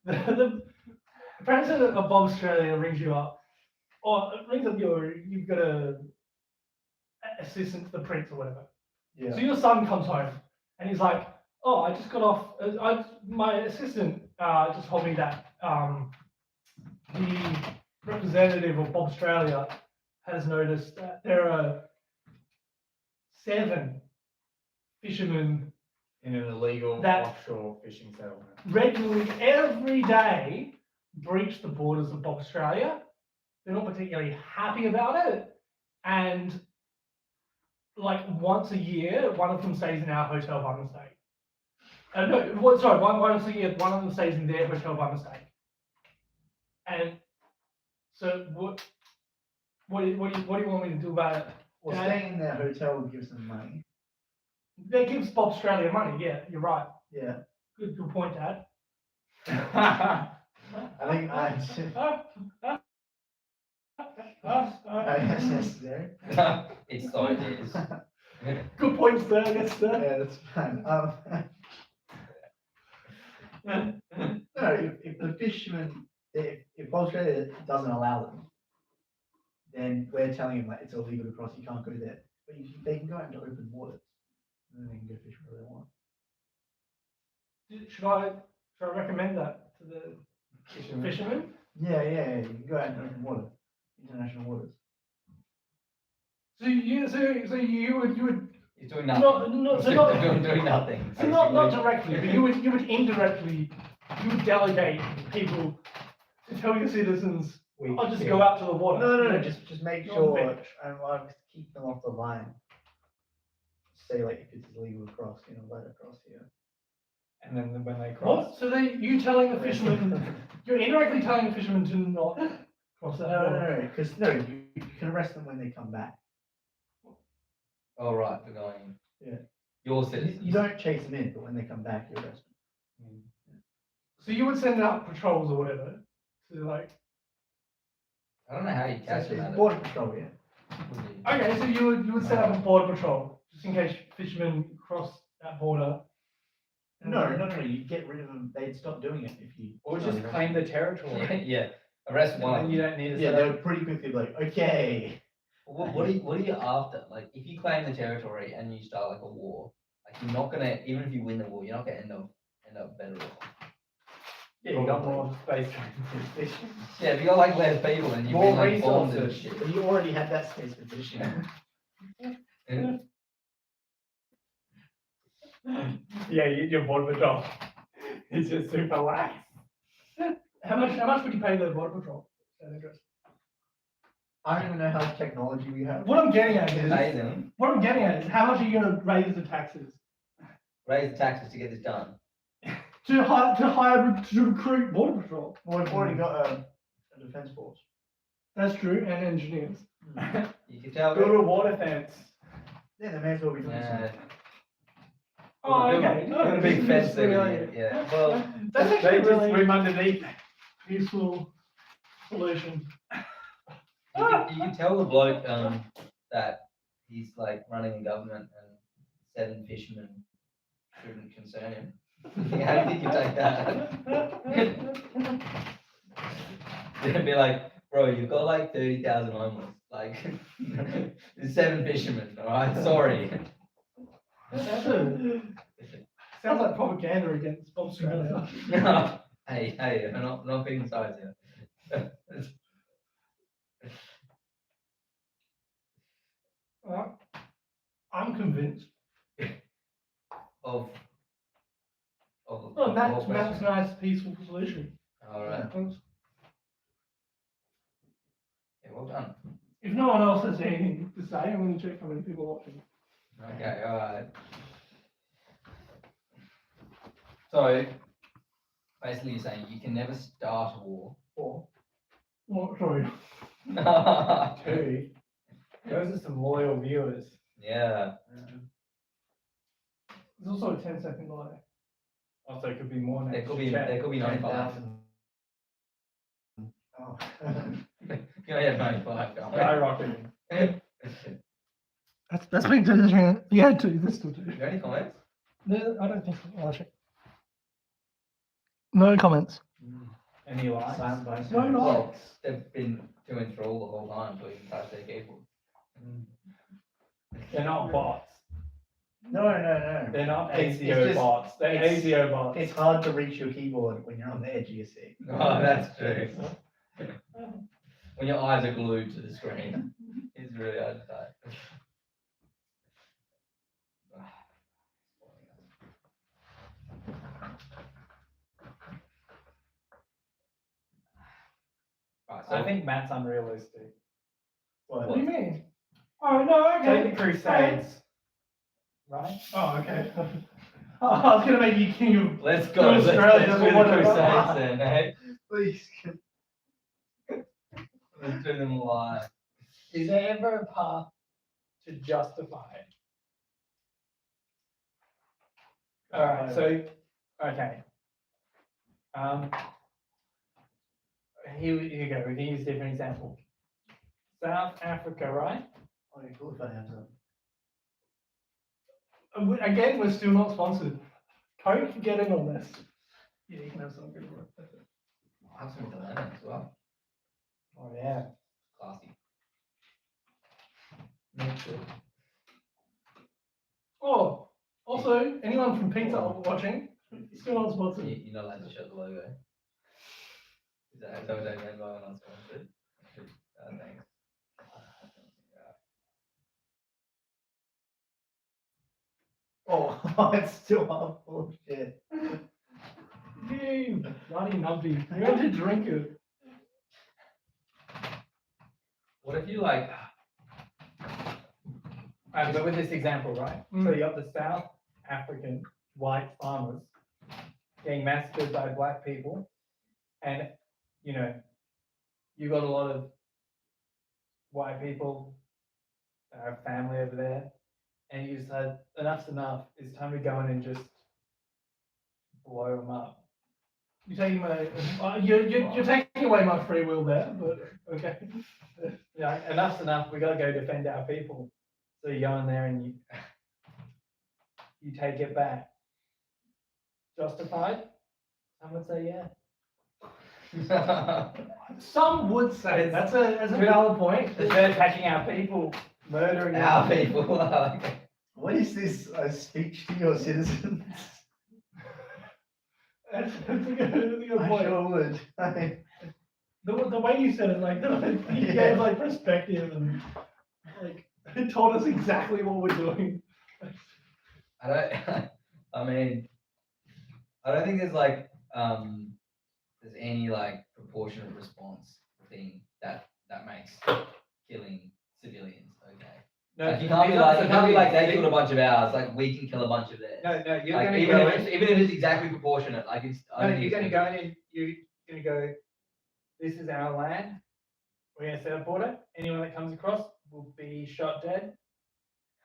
the president of Bob Australia rings you up, or rings up you've got a assistant to the prince or whatever. Yeah. So your son comes home and he's like, "Oh, I just got off. My assistant just told me that the representative of Bob Australia has noticed that there are 7 fishermen In an illegal That- offshore fishing settlement. regularly every day breach the borders of Bob Australia. They're not particularly happy about it, and like once a year, one of them stays in our hotel by mistake. Once a year, one of them stays in their hotel by mistake. And so what do you want me to do about it? Well, Yeah. staying in their hotel gives them money. that gives Bob Australia money. Yeah, you're right. Yeah, Good point, Dad. I think that's necessary. It's so it is. Good point, sir. Yes, sir. Yeah, that's fine. No, if the fishermen, if Australia doesn't allow them, then we're telling them like it's illegal to cross, you can't go there. But they can go out into open waters, and then they can go fish wherever they want. Should I recommend that to the fishermen? Yeah, you can go out into open water, international waters. So you would He's doing nothing. not doing nothing. so not basically. directly, but you would indirectly delegate people to tell your citizens, I'll just go out to the water. No, just make Go on, sure, Vic. and like keep them off the line. Say like if it's illegal to cross, let it cross here. And then when they cross. What? So you telling the fishermen, you're indirectly telling the fishermen to not cross that water. No, because you can arrest them when they come back. Oh, right, for going. Yeah. Your You, citizens. you don't chase them in, but when they come back, you arrest them. So you would send out patrols or whatever to like. I don't know how you So catch it's them at it. border patrol, yeah. Okay, so you would set up a border patrol just in case fishermen cross that border. No, you get rid of them. They'd stop doing it if you. Or just claim the territory. Yeah, arrest And one. then you don't need to Yeah, set they up. would pretty quickly be like, okay. What are you after? Like, if you claim the territory and you start like a war, like you're not gonna, even if you win the war, you're not gonna end up better off. Yeah, you got more space. Yeah, if you got like less people and you've More been like bombed and resources. shit. You already had that space for fishing. Yeah, your border patrol. It's just super lax. How much would you pay the border patrol? That address? I don't even know how much technology we have. What I'm getting at Pay is, them, how much are you going to raise the taxes raise the taxes to get this done. to recruit border patrol? Well, we've already got a defense force. That's true, and engineers. You can tell. Build a water fence. Yeah, they may as well be doing Yeah. something. Oh, okay. Got a big fence there. Really- Yeah. Well, That's They actually just really swim underneath. useful solution. you can tell the bloke that he's like running a government and 7 fishermen shouldn't concern him. How do you think you take that? They'd be like, bro, you've got like 30,000 homeless. Like, there's 7 fishermen, alright? Sorry. Sounds like propaganda against Bob Australia. Hey, I'm not picking sides here. I'm convinced. Of Oh, the Matt's whole question. nice, peaceful solution. Alright, Thanks. yeah, well done. If no one else has anything to say, I'm going to check how many people are watching. Okay, alright. So, basically you're saying you can never start a war. Or, oh, sorry. Two. Those are some loyal viewers. Yeah. There's also a 10-second delay. Also, it could be more now. There could be 95. 10,000. Oh. You only have 95. don't Skyrocketing. That's been done. Yeah, two. This still two. you got any comments? No, I don't think so. I'll check. No comments. Any likes? Silent by No, silent. no. Well, they've been to enthrall the whole time until you can touch their keyboard. They're not bots. No. They're not It's ASIO just- bots. They're it's- ASIO bots. It's hard to reach your keyboard when you're on the edge of your seat. Oh, that's true. When your eyes are glued to the screen, it's really hard to type. Right, so I think Matt's unrealistic. What What? do you mean? Oh, no, okay. Take the Crusades. Right? Oh, okay. Oh, I was going to make you king of... let's go. Let's Australia, do but the whatever. Crusades then, eh? Please. Let's do them live. Is there ever a path to justify Alright, so, okay. Here you go, we can use a different example. South Africa, right? Oh, you're cool if I have some. Again, we're still not sponsored. Coke, get in on this. Yeah, you can have some good for it. I'll have some with the lemon as well. Oh, yeah. Classy. Makes it. Oh, also, anyone from Pizza watching, still not sponsored. You're not allowed to show the logo. Is that what I meant by not sponsored? Thanks. Oh, it's still half full of shit. You bloody numpty. You had to drink it. What if you like? But with this example, right? So you got the South African white farmers getting massacred by black people, and you know, you got a lot of white people that have family over there, and you said enough's enough. It's time to go in and just blow them up. You're taking my, you're taking away my free will there, but okay. Yeah, enough's enough. We gotta go defend our people. So you go in there and you take it back. Justified? Some would say yeah. Some would say that's a valid point. They're attacking our people, murdering Our them. people are like. What is this, a speech to your citizens? That's a good I point. sure would. The way you said it, like, he gave like perspective and like told us exactly what we're doing. I don't. I mean, I don't think there's like there's any like proportionate response thing that makes killing civilians okay. No, Like, you can't be like they killed a bunch of ours. Like we can kill a bunch of theirs. No, you're Like, gonna even go if in. it's, even if it's exactly proportionate, like it's. I No, don't think you're it's gonna go in and you're gonna go, this is our land. We're gonna set a border. Anyone that comes across will be shot dead.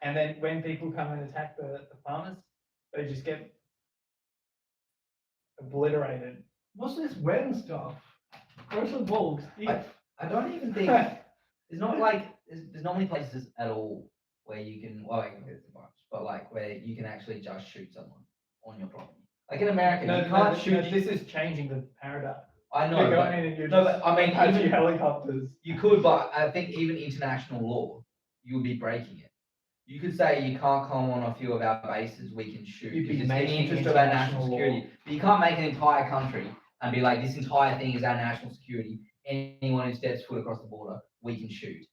And then when people come and attack the farmers, they just get obliterated. What's this when stuff? Where's the balls? I don't even think there's not like there's not many places at all where you can well like, there's a bunch, but like where you can actually just shoot someone on your property. Like in America, you can't shoot. This is changing the paradigm. I know. You're but- going in and you're no, just but I mean, Apache even- helicopters. You could, but I think even international law, you would be breaking it. You could say you can't come on a few of our bases, we can shoot, You'd be because it's in the making interest of our international national law. security. But you can't make an entire country and be like, this entire thing is our national security. Anyone who steps foot across the border, we can shoot.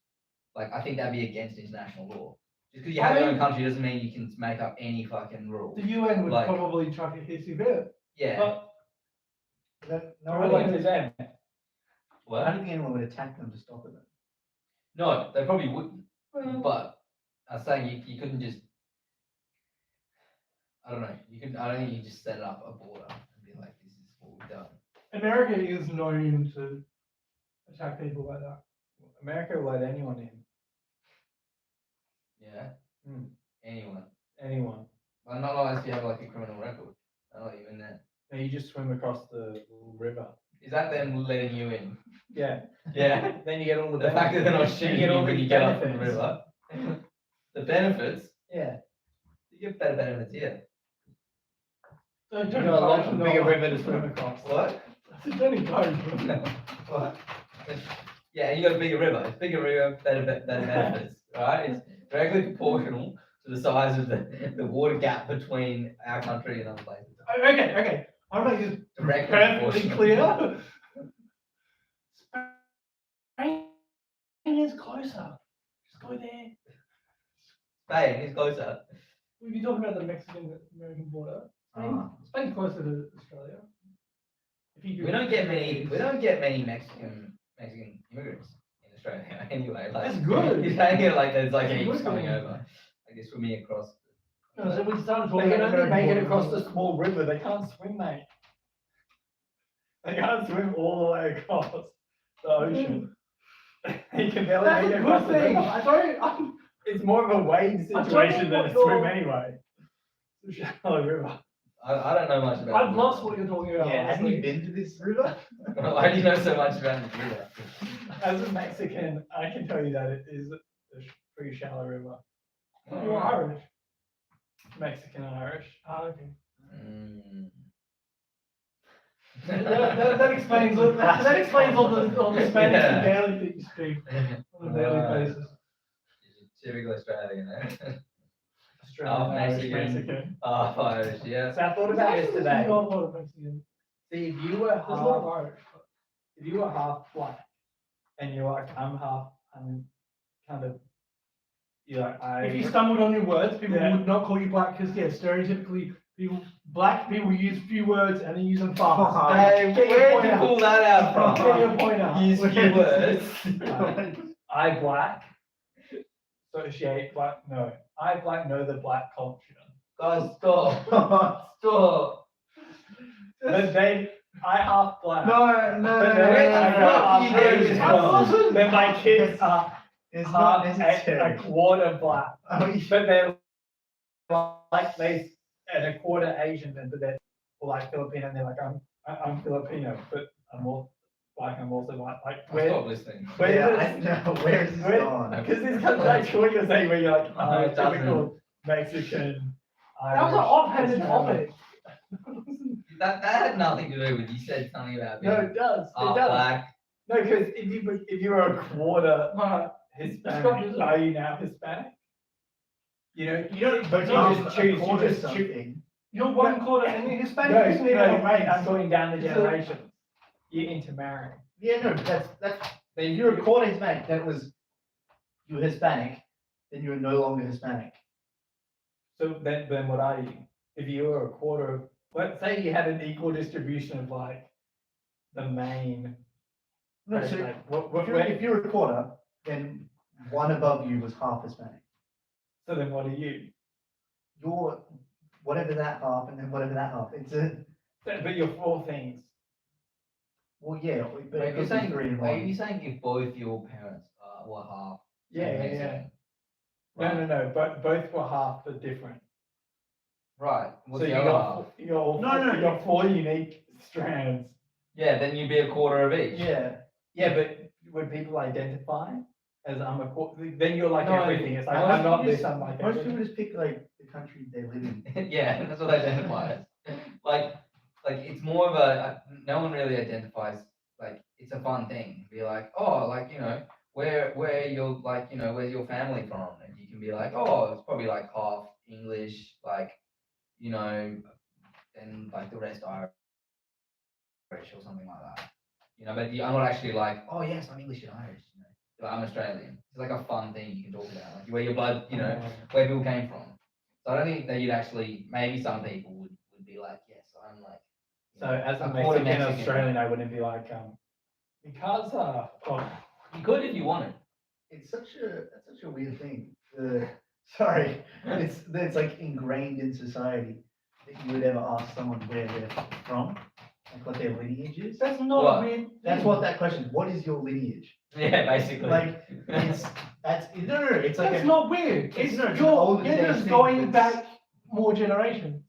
Like, I think that'd be against international law. Just because you have your own country doesn't mean you can make up any fucking rule. The UN would Like- probably chuck a hissy fit. Yeah. But No relation to them. I What? don't think anyone would attack them to stop it. No, they probably wouldn't. well, But I was saying you couldn't just. I don't know. I don't think you can just set up a border and be like, this is what we've done. America is known to attack people like that. America will let anyone in. Yeah. Hmm. Anyone. Anyone. Well, not unless you have like a criminal record. I'll let you in there. No, you just swim across the river. Is that them letting you in? Yeah. Yeah. Then you get all the The fact that they're not benefits. shooting get you all when the you get up from the benefits. river. The benefits. Yeah. You get better benefits here. So You got a lot bigger river to swim across. What? That's a dirty code. What? Yeah, you got a bigger river. It's bigger river, better benefits. Right? It's directly proportional to the size of the water gap between our country and other places. Okay. I'll make this Directly perfectly proportional. clear. Spain is closer. Just go there. Spain is closer. We've been talking about the Mexican-American border. Ah. Spain's closer to Australia. If you We don't get many Mexican immigrants in Australia anyway. Like, That's good. You're saying it like there's like That's heaps good. coming over. Like this swimming across. No, so we started They talking can about only make it American across borders. the small river. They can't swim, mate. They can't swim all the way across the ocean. They can barely That's make a it across good the thing. river. It's more of a wade don't situation than a know swim what anyway. It's a shallow river. I don't know much about. I've lost what you're talking about. Yeah, have you honestly. been to this river? Why do you know so much about the river? As a Mexican, I can tell you that it is a pretty shallow river. You're Irish. Mexican Irish. Ah, okay. Mm. That explains all, that explains all the Spanish Yeah. and daily that you speak on a daily Right. basis. Typical Australian, eh? Australian Irish Mexican. Mexican. Oh, Irish, yeah. So I thought There's about actually this a today. lot of Mexican. See, if you were There's a lot of half, Irish. if you were half black, and you're like, I'm kind of, you're like, If you stumbled on your words, people Yeah. would not call you black because, yeah, stereotypically, black people use few words and then use them fast. Hey, Get your where point did you out. pull that out Get your from? point out. Use few words. I black, associate black, no, I black know the black culture. Guys, stop. Stop. But then, I half black. No, But then I go half you did Asian. it wrong. Then my kids are It's not half necessary. a quarter black. Oh, you- But they're like and a quarter Asian, but they're like Filipino, and they're like, I'm Filipino, but I'm also black, I'm also white. Like, I'll stop listening. where Yeah, does- I know. Where is this going? because this comes back to what you're saying, where you're like, No, it doesn't. typical Mexican. That was an Irish, offhanded Australian. topic. That had nothing to do with, you said something about being No, it does. half It does. black. No, because if you were a quarter Hispanic, Scott, are you now Hispanic? You know, You don't, But you you just just choose. choose, you you just just choose. something. You're one quarter, and Hispanic no, isn't even a no, race. I'm going down the It's a- generations. You intermarry. Yeah, no, but that's. If you're a quarter Hispanic, you're Hispanic, then you're no longer Hispanic. So then what are you? If you were a quarter of, let's say you had an equal distribution of like the main. No, race, so like, if you're a quarter, then one above you was half Hispanic. so then what are you? You're whatever that half, and then whatever that half. It's a But you're four things. well, yeah. But Wait, it you're could be saying, three and are you one. saying if both your parents were half? Yeah, yeah, Mexican? yeah. Right. No, but both were half but different. Right, what's So the you other got, half? you got all, No, no, you got four unique strands. Yeah, then you'd be a quarter of each. Yeah. Yeah, but would people identify as I'm a quarter? Then you're like No, everything. It's like most I'm not people this. just- I'm like Most everything. people just pick like the country they live in. Yeah, that's what they identify as. Like it's more of a, no one really identifies, like, it's a fun thing. Be like, oh, like, where you're, like, where's your family from? And you can be like, oh, it's probably like half English, like, and like the rest Irish or something like that. But I'm not actually like, oh yes, I'm English and Irish, Like, I'm Australian. It's like a fun thing you can talk about, like where your blood, where people came from. So I don't think that you'd actually, maybe some people would be like, yes, I'm like. So as a quarter Mexican Australian, I wouldn't be like because oh, You could if you wanted. It's that's such a weird thing. Sorry, it's like ingrained in society that you would ever ask someone where they're from, like what their lineage is. That's not What? a weird. That's what that question. What is your lineage? Yeah, basically. Like it's no. It's like That's a, not weird. It's It's not an you're older you're day just thing, going that's- back more generations.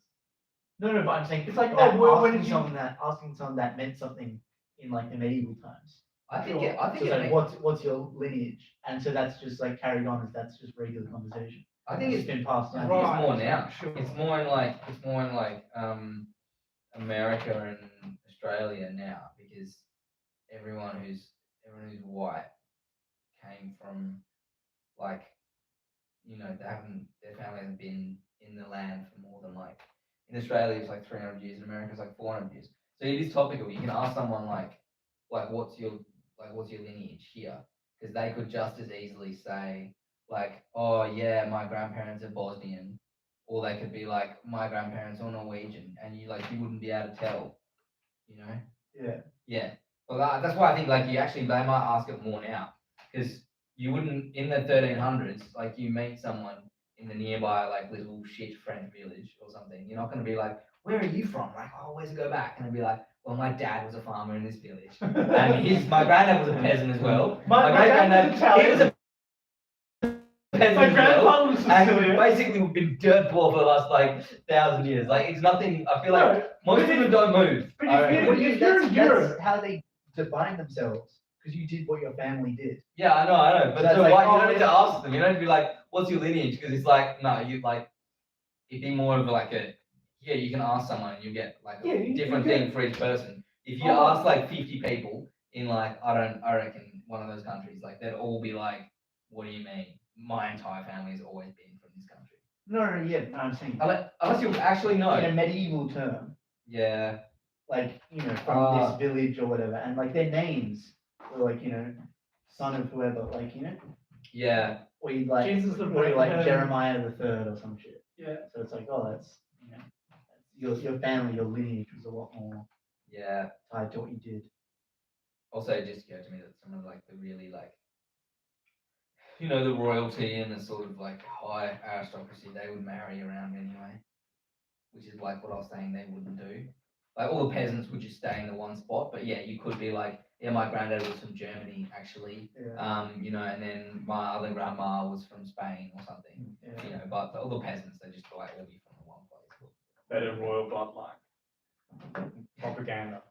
no. But I'm saying It's like, that oh, when asking did you- someone that meant something in like the medieval times. I think Sure. it, I So think it's it, like, makes- what's your lineage? And so that's just like carried on as that's just regular conversation. I think it's been passed I down. think Right. it's more now. Sure. It's more in like America and Australia now, because everyone who's white came from, like, their family hasn't been in the land for more than, like, in Australia it's like 300 years, in America it's like 400 years. So it is topical. You can ask someone like what's your lineage here, because they could just as easily say like, oh yeah, my grandparents are Bosnian, or they could be like, my grandparents are Norwegian, and you wouldn't be able to tell, Yeah. Yeah, well that's why I think like they might ask it more now, because you wouldn't in the 1300s, like you meet someone in the nearby like little shit French village or something, you're not going to be like, where are you from? Like, oh, where's it go back? And they'd be like, well, my dad was a farmer in this village, and my granddad was a peasant as well. My great dad was granddad, he was a peasants. My as well. grandfather was And Sicilian. basically we've been dirt poor for the last like 1,000 years. Like it's nothing. I feel like No, most but of if- them don't move. but I if reckon. you- What do you- if you're in Europe- that's how they define themselves, because you did what your family did. Yeah, I know. But So it's so like, why you oh, don't need to yeah. ask them? You don't have to be like, "What's your lineage?" Because it's like, no, you like, it'd be more of like a, yeah, you can ask someone and you get like a Yeah, you different get- thing for each person. If you Oh. ask like 50 people in like, I reckon one of those countries, like they'd all be like, "What do you mean? My entire family has always been from this country." No, yeah, no, I'm saying, Unless you actually know. in a medieval term, Yeah. like, from Ah. this village or whatever, and like their names were like, son of whoever, like, Yeah. or you like, Jesus the or you like Bethlehem. Jeremiah the third or some shit. Yeah. So it's like, oh, that's, your family, your lineage was a lot more Yeah. tied to what you did. Also, it just occurred to me that some of like the really like, the royalty and the sort of like high aristocracy, they would marry around anyway, which is like what I was saying they wouldn't do. Like all the peasants would just stay in the one spot, but yeah, you could be like, yeah, my granddad was from Germany actually, Yeah. and then my other grandma was from Spain or something, Yeah. but all the peasants, they just like all be from the one place. Better royal bloodline. Propaganda.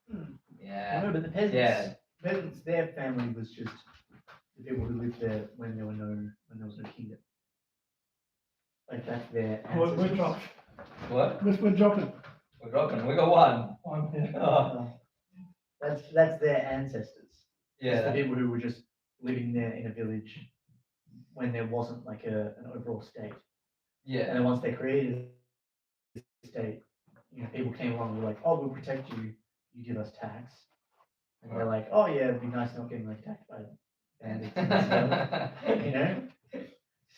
Yeah. No, but the peasants, Yeah. peasants, their family was just the people who lived there when there was no kingdom. Like that's their We're ancestors. dropping. What? We're dropping. We're dropping. We got one. One, yeah. Oh, That's their ancestors. It's the yeah. people who were just living there in a village when there wasn't like an overall state. Yeah. And then once they created a state, people came along and were like, oh, we'll protect you, you give us tax. And they're like, oh yeah, it'd be nice not getting like attacked by bandits and stuff,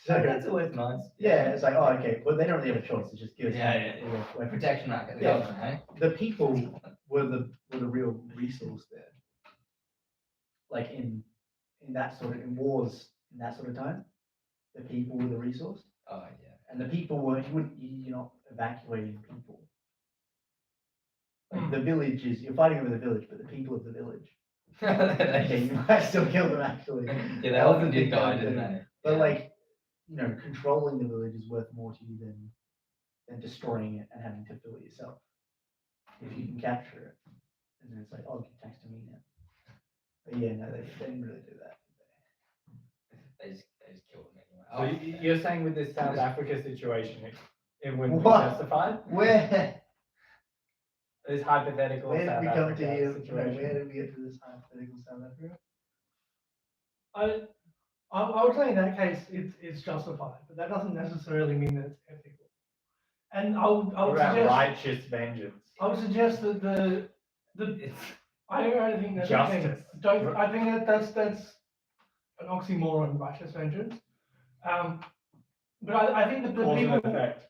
So That's always nice. yeah, it's like, oh, okay, but they don't really have a choice, it's just give us. Yeah, money, yeah, we'll- we're Protection Act of the Yeah. government, eh? the people were the real resource there. Like in that sort of, in wars, in that sort of time, the people were the resource. Oh, yeah. And the people were, you're not evacuating people. Like the village is, you're fighting over the village, but the people of the village. Okay, you might still kill them actually. Yeah, they often did die, didn't they? But Yeah. like, controlling the village is worth more to you than destroying it and having to fill it yourself. If you can capture it, and then it's like, oh, give tax to me now. But yeah, no, they didn't really do that. They just killed them anyway. So you're saying with this South Africa situation, it wouldn't be What? justified? Where This hypothetical did South we come to Africa here? situation. Where did we get to this hypothetical South Africa? I would say in that case, it's justified, but that doesn't necessarily mean that it's ethical. And I would What about suggest, righteous vengeance? I would suggest that I don't think that's a thing. Justice. I think that's an oxymoron, righteous vengeance. But I think that the Cause and people effect.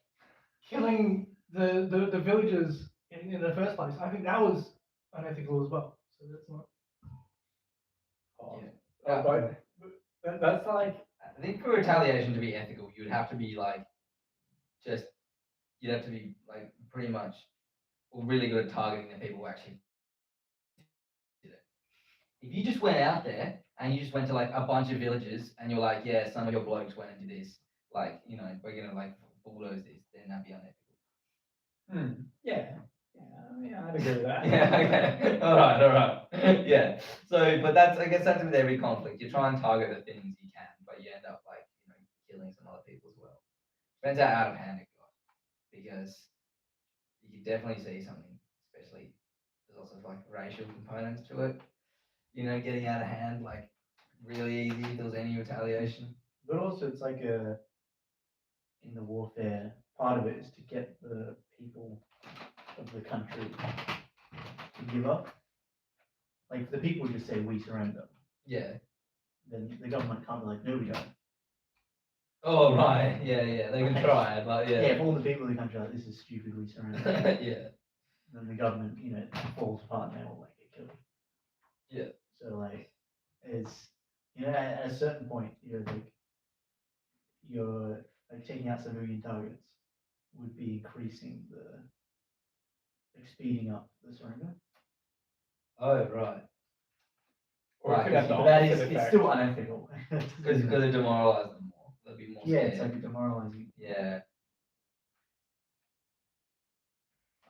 killing the villagers in the first place, I think that was unethical as well. So that's not. Oh, Yeah. but that's like, I think for retaliation to be ethical, you'd have to be like, you'd have to be like pretty much really good at targeting the people who actually did it. If you just went out there and you just went to like a bunch of villages and you're like, yeah, some of your blokes went and did this, like, we're gonna like bulldoze this, then that'd be unethical. yeah, I'd agree with that. Yeah, okay. All right. Yeah. So, but I guess that's with every conflict. You try and target the things you can, but you end up like, killing some other people as well. Depends how out of hand it got. Because you can definitely see something, especially there's also like racial components to it. Getting out of hand, like really easy if there was any retaliation. But also, it's like in the warfare, part of it is to get the people of the country to give up. Like, if the people just say, we surrender, Yeah. then the government can't be like, no, we don't. Oh, right. Yeah. They can try it, but Yeah, yeah. if all the people of the country are like, this is stupid, we surrender, Yeah. then the government, falls apart and they all, like, get killed. Yeah. So, like, it's, at a certain point, you're taking out civilian targets would be increasing speeding up the surrender. Oh, right. Or it Right, could have the But that is, opposite it's effect. still unethical. Because it demoralized them more. a bit more. Yeah, it's scared. like demoralizing. Yeah.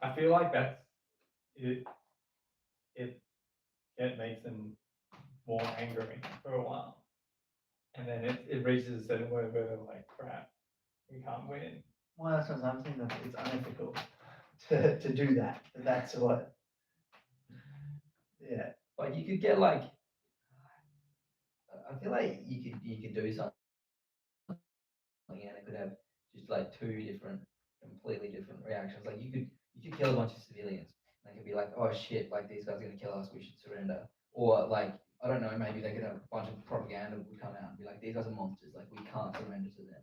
I feel like that's it. It makes them more angry for a while, and then it reaches a certain point where they're like, "Crap, we can't win." Well, that's what I'm saying, that it's unethical to do that. That's what, yeah. Like you could get like, I feel like you could do something and it could have just like two different, completely different reactions. Like you could kill a bunch of civilians. They could be like, oh shit, like these guys are gonna kill us, we should surrender. Or like, I don't know, maybe they could have a bunch of propaganda would come out and be like, these guys are monsters, like we can't surrender to them.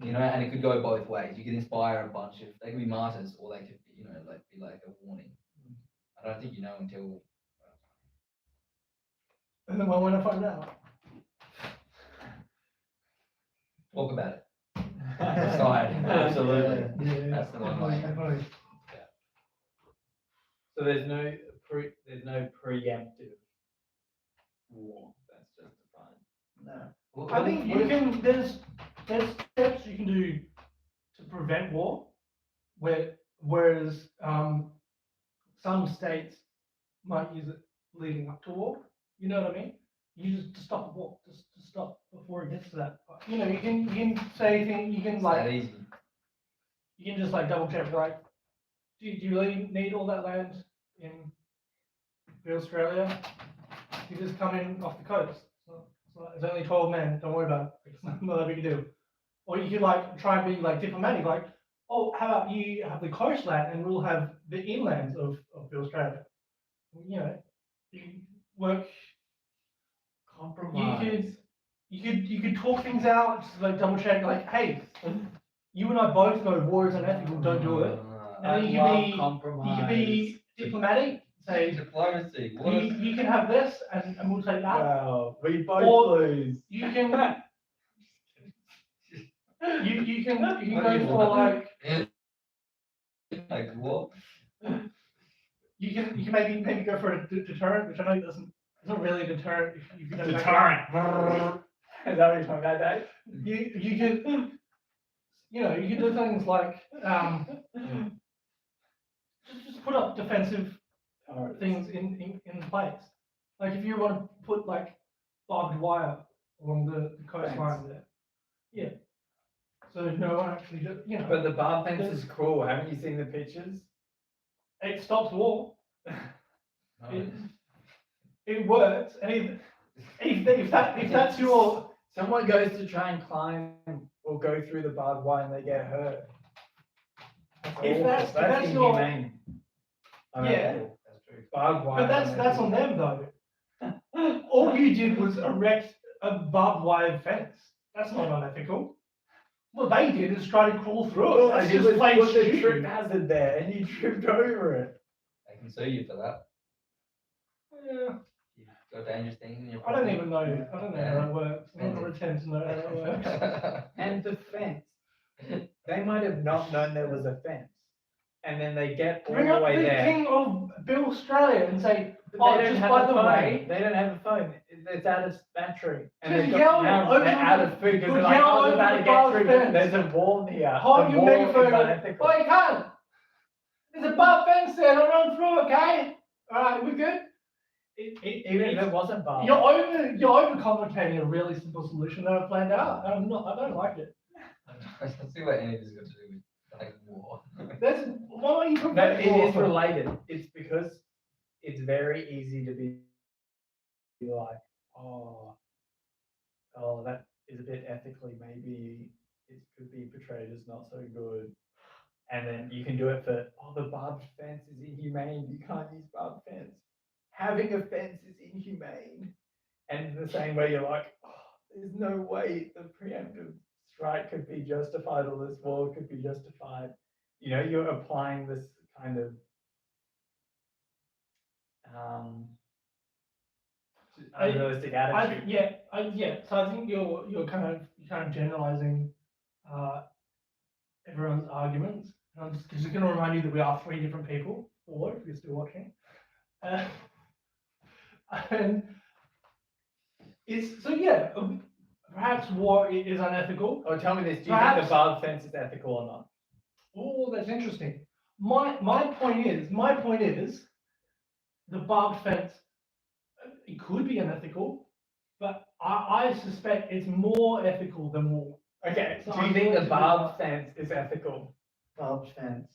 You know, and it could go both ways. You could inspire a bunch of, they could be martyrs, or they could, you know, like be like a warning. I don't think you know until. And then when I find out. Talk about it. Decide. Absolutely. Yeah, That's the one way. definitely. So there's no preemptive war that's justified. No. Well, I think you can, there's steps you can do to prevent war, whereas some states might use it leading up to war. You know what I mean? You just to stop the war, just to stop before it gets to that. You know, you can say things, you can It's like, that easy. you can just like double check, like, do you really need all that land in Australia? You just come in off the coast. It's only 12 men, don't worry about it. It's not that big a deal. Or you could like try and be like diplomatic, like, oh, how about you have the coastland and we'll have the inlands of Australia. You know, you work, Compromise. you could talk things out, just like double check, like, hey, you and I both know war is unethical, don't do it. And then you can be diplomatic, say, Diplomacy. What you can have this and we'll take that. Well, we both Or lose. You can you can What do go you for want? like like what? you can maybe go for a deterrent, which I know doesn't, it's not really a deterrent if you don't Deterrent. Is that what you're talking about, Dave? you can, you know, you can do things like just put up defensive things in place. Like if you want to put like barbed wire along the coastline there, yeah. So no one actually, you know, But the barbed fence is cruel. Haven't you seen the pictures? it stops war. No. It works, and if that's your, Someone goes to try and climb or go through the barbed wire and they get hurt. If awful. that's- if that's your- inhumane. Yeah. That's true. Barbed wire. but that's on them though. All you did was erect a barbed wire fence. That's not unethical. What they did is try to crawl through it. All I That's did just was plain put the stupid. trip hazard there and you tripped over it. They can sue you for that. Yeah, You've got dangerous things in your I don't property. even know. I don't know how that works. I'm not gonna pretend to know how that works. And the fence. They might have not known there was a fence. And then they get all Bring the up way the there. king of Bill Australia and say, But oh, they don't just have by a the phone. way, They don't have a phone. It's out of battery. And Just they've got, yell now over they're out the- of food because just they're like, yell oh, over we're about the to get barbed through. fence. There's a wall here. hold The your wall is megaphone. unethical. Oh, you can't. There's a barbed fence there. Don't run through, okay? All right, we're good. Even if it wasn't barbed. You're overcomplicating a really simple solution that I've planned out. And I don't like it. I don't see what any of this has got to do with like war. Why don't you No, prevent it is war? related. It's because it's very easy to be like, oh, that is a bit ethically, maybe it could be portrayed as not so good. And then you can do it for, oh, the barbed fence is inhumane. You can't use barbed fence. Having a fence is inhumane. And in the same way, you're like, oh, there's no way the preemptive strike could be justified or this war could be justified. You know, you're applying this kind of unrealistic attitude. Yeah. So I think you're kind of generalizing everyone's arguments. And I'm just going to remind you that we are 3 different people, or if you're still watching. And it's so yeah. perhaps war is unethical. Or tell me this, do you think Perhaps- the barbed fence is ethical or not? Oh, that's interesting. My point is, the barbed fence, it could be unethical, but I suspect it's more ethical than war. Okay, So do you I'm think going the to barbed fence is ethical? Barbed fence.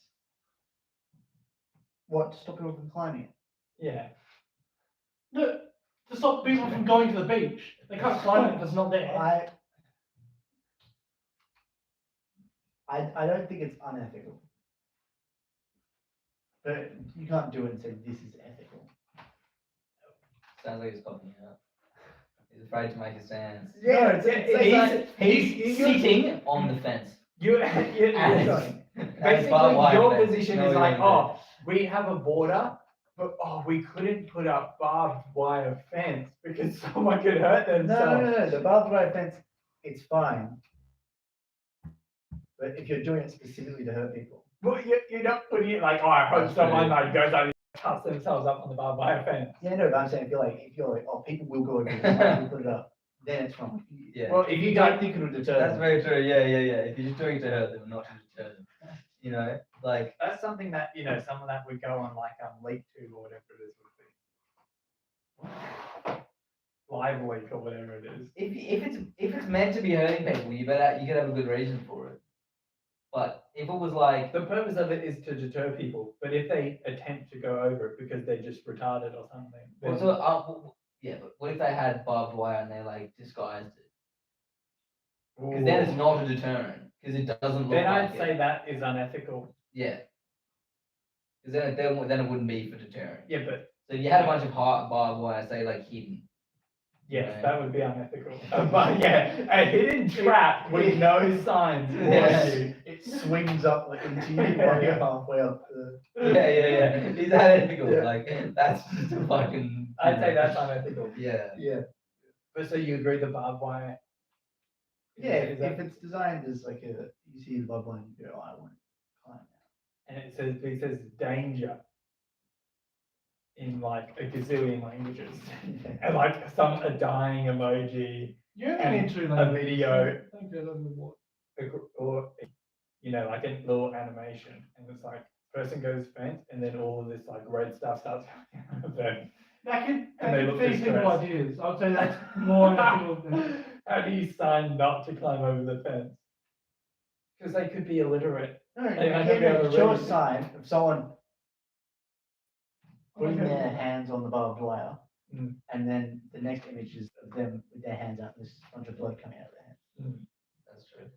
What, to stop people from climbing it? Yeah. No, to stop people from going to the beach. They can't climb it if it's not there. I don't think it's unethical. But you can't do it and say this is ethical. Sounds like he's copying out. He's afraid to make a stance. Yeah, He's sitting on the fence. You, And basically, it's barbed wire your fence. position No, is we like, don't do oh, we have a border, but we couldn't put up barbed wire fence because someone could hurt No, themselves. the barbed wire fence, it's fine. But if you're doing it specifically to hurt people. But you're not putting it like, oh, I hope That's someone true. like goes over and cuts themselves up on the barbed wire fence. Yeah, no, but I'm saying if you're like, oh, people will go over it, we'll put it up, then it's wrong. Yeah. Well, If you don't think it'll deter That's them. very true. Yeah. If you're just doing it to hurt them, not to deter them. You know, like That's something that, someone that would go on like Leak Tube or whatever it is would be. Live Leak or whatever it is. if it's meant to be hurting people, you could have a good reason for it. But if it was like, The purpose of it is to deter people, but if they attempt to go over it because they're just retarded or something, then yeah, but what if they had barbed wire and they like disguised it? Because Ooh. then it's not a deterrent. Because it doesn't look Then like I'd it. say that is unethical. Yeah. Because then it wouldn't be for deterrent. Yeah, but So if you had a bunch of barbed wire, say like hidden. yes, Right. that would be unethical. But yeah, a hidden trap with no signs. Yeah. warns you. It swings up like into you while you're halfway up the. Yeah. Is that ethical? Yeah. Like that's just a fucking. I'd say that's unethical. Yeah. Yeah. But so you agree the barbed wire? Yeah, Is that- if it's designed as like you see the barbed wire and you go, oh, I want to climb and it says danger in like a gazillion languages. that. And like a dying emoji, You're And into a video. Thank you, I love the war. or like a little animation, and it's like person goes fence, and then all of this like red stuff starts coming out of them. That could And they look feed people distressed. ideas. I'd say that's more ethical than. How do you sign not to climb over the fence? Because they could be illiterate. No, They might you not be able can't to show a read. sign of someone putting Okay. their hands on the barbed wire, Mm. and then the next image is of them with their hands up, and there's a bunch of blood coming out of their hands. That's true.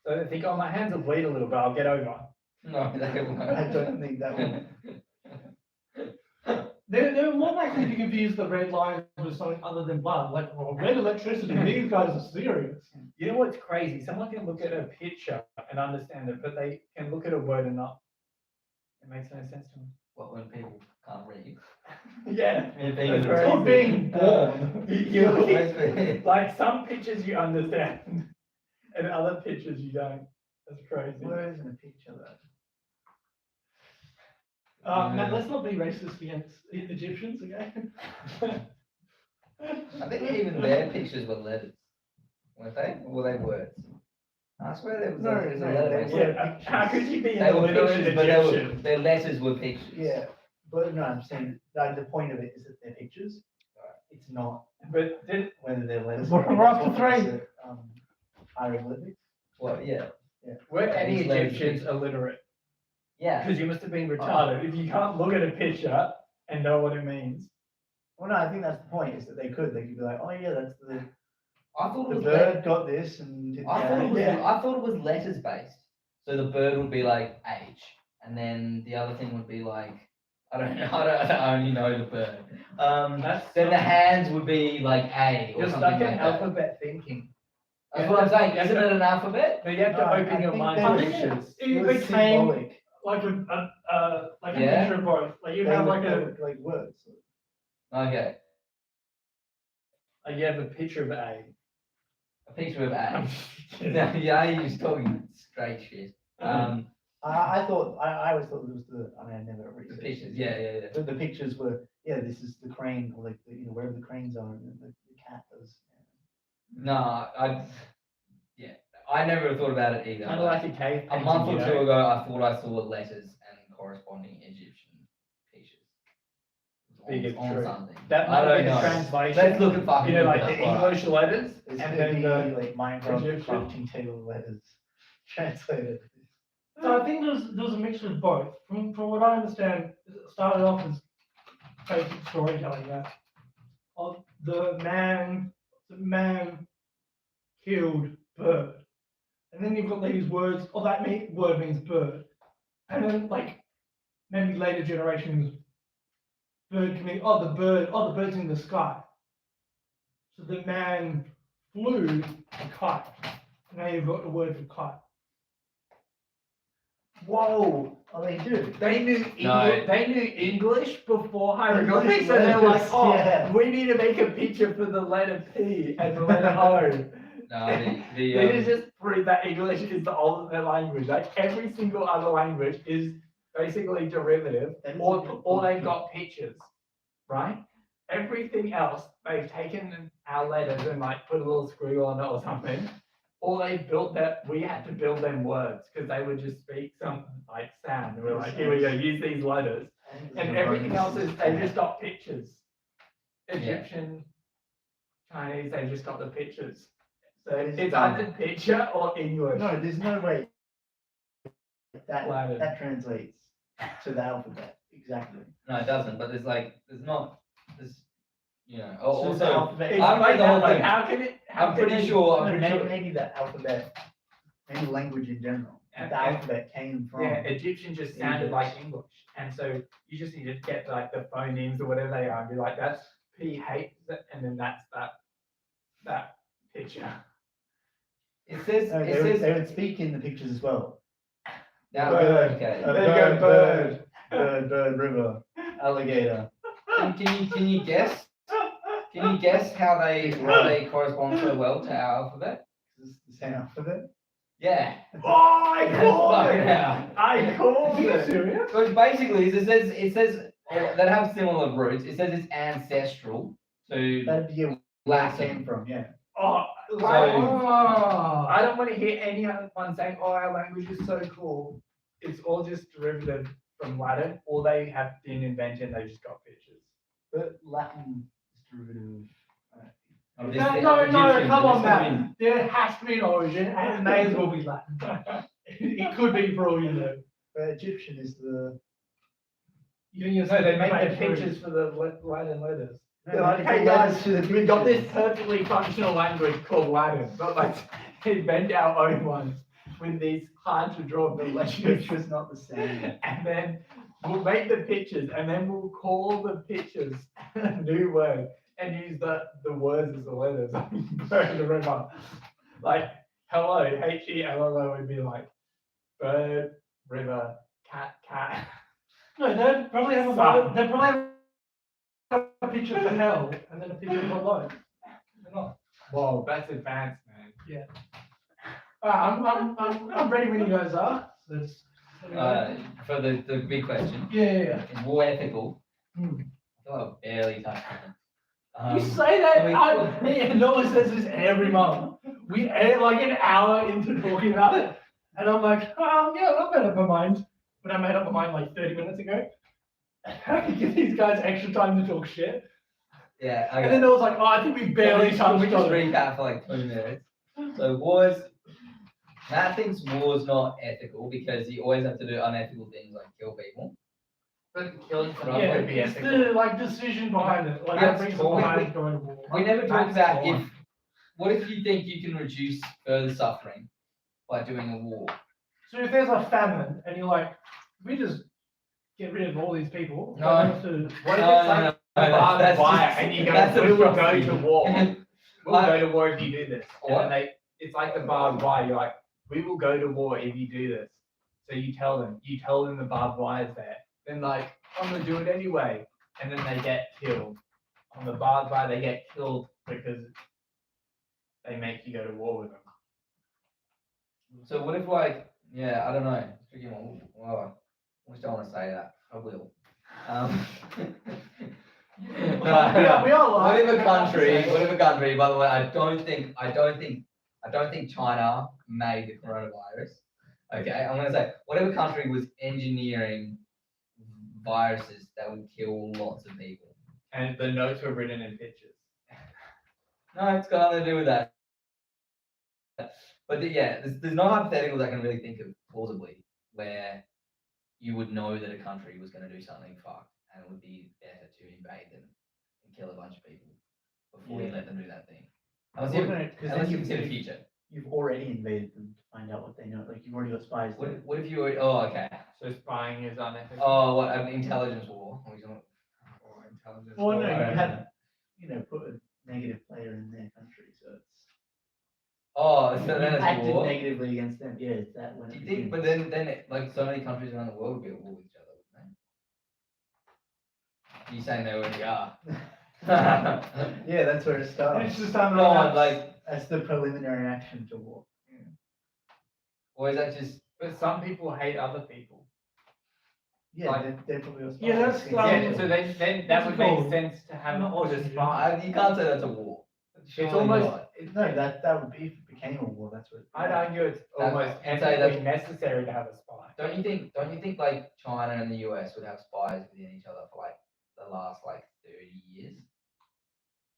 So they think, oh, my hands will bleed a little, but I'll get over. No, they won't. I don't think that will. They're more likely to confuse the red lines with something other than blood, like red electricity. These guys are serious. You know what's crazy? Someone can look at a picture and understand it, but they can look at a word and not. It makes no sense to them. What when people can't read? Yeah. It's That's It's called crazy. being born. You look at- Basically. like some pictures you understand, and other pictures you don't. That's crazy. Where isn't a picture though? Matt, let's not be racist against Egyptians, okay? I think even their pictures were letters, weren't they? Or were they words? I swear there was No, a no, letter. they based were- on- Yeah, how could you be They an were illiterate pictures, but Egyptian? their letters were pictures. Yeah, but no, I'm saying like the point of it is that they're pictures. It's not But did, whether they're letters. We're up to It's, three. Hieroglyphics. Well, yeah. were any These letters- Egyptians illiterate? Yeah. Because you must have been retarded if you can't look at a picture and know what it means. Well, no, I think that's the point. Is that they could be like, oh yeah, that's I thought it the was bird got this and did I that. thought it was Yeah. I thought it was letters based. So the bird would be like H, and then the other thing would be like I don't know. I only know the bird. That's Then the hands would be like A or You're something stuck in like that. alphabet thinking. That's what I'm saying. Isn't it an alphabet? No, you have to No, I open your think mind they to were- pictures. It was became symbolic. like a Yeah. picture of both. Like you'd They have were- like they a were like words. Okay. Like you have a picture of A. A picture of A. Yeah, you're just talking straight shit. I thought I always thought it was I never The researched pictures. it. Yeah. The pictures were this is the crane or like wherever the cranes are and the cat. Yeah, I never would have thought about it either. Kind of but like a cave a painting, month or you two know? ago, I thought I saw letters and corresponding Egyptian pictures. Think it's true. Something. That I might have don't been a know. translation. Let's look at fucking. You know, like Google, the that's all right. English letters, It's and gonna then be the like Minecraft Egyptian. crafting table letters translated. So I think there's a mixture of both. From what I understand, it started off as basic storytelling that of the man killed bird, and then you've got these words. Oh, word means bird, and then like maybe later generations, bird can mean the bird's in the sky. So the man flew a kite. Now you've got the word for kite. Whoa! Oh, they do. They knew No. English, they knew English before hieroglyphics, English and they're like, letters, oh, yeah. we need to make a picture for the letter P and the letter O. No, the This is just prove that English is the ultimate language. Like every single other language is basically derivative, That is a or good they've point. got pictures, right? Everything else, they've taken our letters and like put a little squiggle on it or something. Or they built that, we had to build them words because they would just speak some like sound. And we're like, here we go, use these letters. And everything else is, they've just got pictures. Egyptian, Chinese, they just got the pictures. So it's either picture or English. No, there's no way that Latin. that translates to the alphabet exactly. No, it doesn't. But there's not. There's, you know. So the Also, alphabet- It's I've like read the whole that, like, thing. how can it? How I'm can pretty it- sure. No, maybe the alphabet, maybe language in general. And- The and- alphabet came from. Yeah, Egyptian just sounded like English, and so you just need to get like the phonemes or whatever they are, and be like, that's PH, and then that's that picture. It says. No, It says. they would speak in the pictures as well. Now, Bird. okay. A There you go, bird. bird, river, alligator. Can you guess? Can you guess how they correspond so well to our alphabet? Is this the same alphabet? Yeah. Oh, I called Fucking it! hell. I called Are you it! serious? So basically, it says that have similar roots. It says it's ancestral to That'd be where it Latin. came from, yeah. Oh, So- I don't want to hear anyone saying, oh, our language is so cool. It's all just derivative from Latin, or they have been invented and they just got pictures. But Latin is derivative. of No, this- no, Egyptian, come on, this would be- man. There has to be an origin, and it may as well be Latin. It could be for all you know. But Egyptian is the. You No, they make the make pictures for the Latin letters. No, They're like, they hey put letters guys, to the we got this pictures. perfectly functional language called Latin, but like invent our own ones with these hard to draw The pictures. picture's not the same. And then we'll make the pictures and then we'll call the pictures a new word and use the words as the letters. Bird, the river. Like hello, HELLO would be like bird, river, cat. No, they'd probably have Son. they'd probably have a picture for hell and then a picture for low. They're not. Whoa, that's advanced, man. I'm ready when you guys are. So it's- For the big question, yeah. is war ethical? Hmm. I feel like I barely touched on it. You say that, I mean- me and Noah says this every month. We add like an hour into talking about it, and I'm like, oh yeah, I've made up my mind. But I made up my mind like 30 minutes ago. I could give these guys extra time to talk shit. Yeah, And okay. then I was like, oh, I think we barely Can we touched just on it. recap for like 2 minutes? So wars, Matt thinks war's not ethical because you always have to do unethical things like kill people. But killing Yeah, someone Yeah, would be it's ethical. the like decision behind it. Like That's that brings cool. behind going to war. We never talked That's about fine. what if you think you can reduce further suffering by doing a war? So if there's a famine and you're like, we just get rid of all these people. No. don't have to- What if No, it's no, like no, a no, barbed that's wire just- and you go, that's a we will go prophecy. to war. We'll Like- go to war if you do this. And What? then it's like the barbed wire. You're like, we will go to war if you do this. So you tell them the barbed wire's there. Then like, I'm gonna do it anyway. And then they get killed. On the barbed wire, they get killed because they make you go to war with them. So what if yeah, I don't know. It's a tricky one. Well, I just don't want to say that. I will. We are live. Whatever country, by the way, I don't think China made the coronavirus. Okay, I'm gonna say, whatever country was engineering viruses that would kill lots of people. And the notes were written in pictures. No, it's got nothing to do with that. But yeah, there's no hypotheticals I can really think of plausibly where you would know that a country was going to do something fucked and it would be better to invade them and kill a bunch of people before you Yeah. let them do that thing. Well, Unless you, no, 'cause then unless you you- consider future. You've already invaded them to find out what they know. Like you've already got spies. there. What if you were, oh, okay. So spying is unethical. Oh, what, an intelligence war? Or is it- Or intelligence. Well, no, war. you had, put a negative player in their country, so it's Oh, so then you it's acted war? negatively against them. Yeah, it's that when Do it you think, but begins. then like so many countries around the world would be at war with each other, wouldn't they? You saying they already are? Yeah, that's where it And starts. it's just under No, wraps. like, That's the preliminary action to war. or is that just, But some people hate other people. Yeah, Like- they're probably all spies. Yeah, that's, Exactly. Yeah, so then that would What's it make called? sense to have Not put a ostriches. spy. you can't say that's a war. It's almost, No, that would be if it became a war. That's what. I'd argue it's That- almost I'd say ethically necessary to have a spy. Don't you think like China and the US would have spies within each other for like the last like 30 years?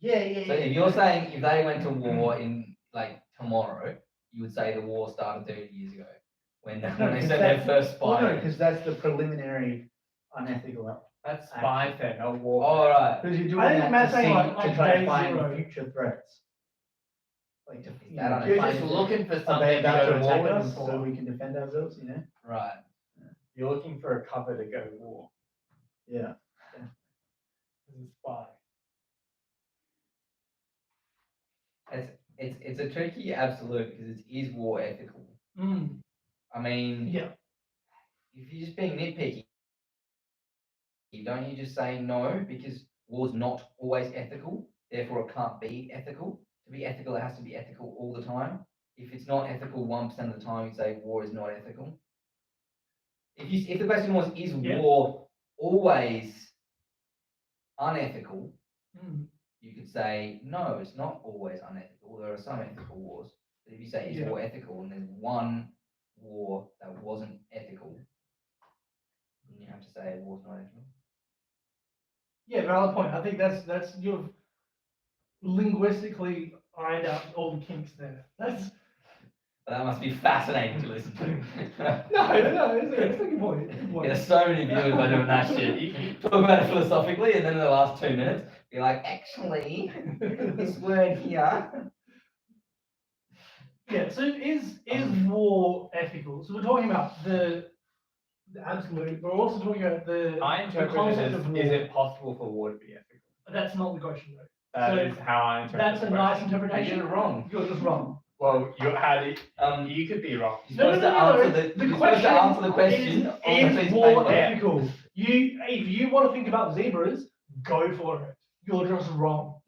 Yeah. So if you're saying if they went to war in like tomorrow, you would say the war started 30 years ago when they because sent their that- first Well, no, spy. because that's the preliminary unethical act. That's spy then, not war. All right. Because you're doing I think that Matt's to, saying, see, like, to try day to find zero. future threats. Like to, Is that know, You're You're find just if looking for are something they to about go to to war attack with us them so for. we can defend ourselves? Right. You're looking for a cover to go to war Yeah. as a spy. It's a tricky absolute because is war ethical? Mm, I mean, yeah. if you're just being nitpicky, don't you just say no because war's not always ethical, therefore it can't be ethical. To be ethical, it has to be ethical all the time. If it's not ethical 1% of the time, you say war is not ethical. If the question was, is Yeah. war always unethical? Mm. You could say, no, it's not always unethical. There are some ethical wars. But if you say, is Yeah. war ethical, and there's one war that wasn't ethical, then you have to say war's not ethical. Yeah, valid point. I think that's you've linguistically ironed out all the kinks there. That's But that must be fascinating to listen to. no, it's a good point. It's a good point. There's so many viewers by doing that shit. You talk about it philosophically, and then in the last 2 minutes, be like, actually, this word here. Yeah, so is war ethical? So we're talking about the absolute, we're also talking about the I the interpret it concept as, of is war. it possible for war to be ethical? That's not the question though. That So is how I interpret That's the a nice question. interpretation. I get it wrong. You're just wrong. Well, you had it, Um, you could be wrong. you're supposed to answer the, you're supposed to answer the question on the Is piece of war paper. ethical? If you want to think about zebras, go for it. You're just wrong.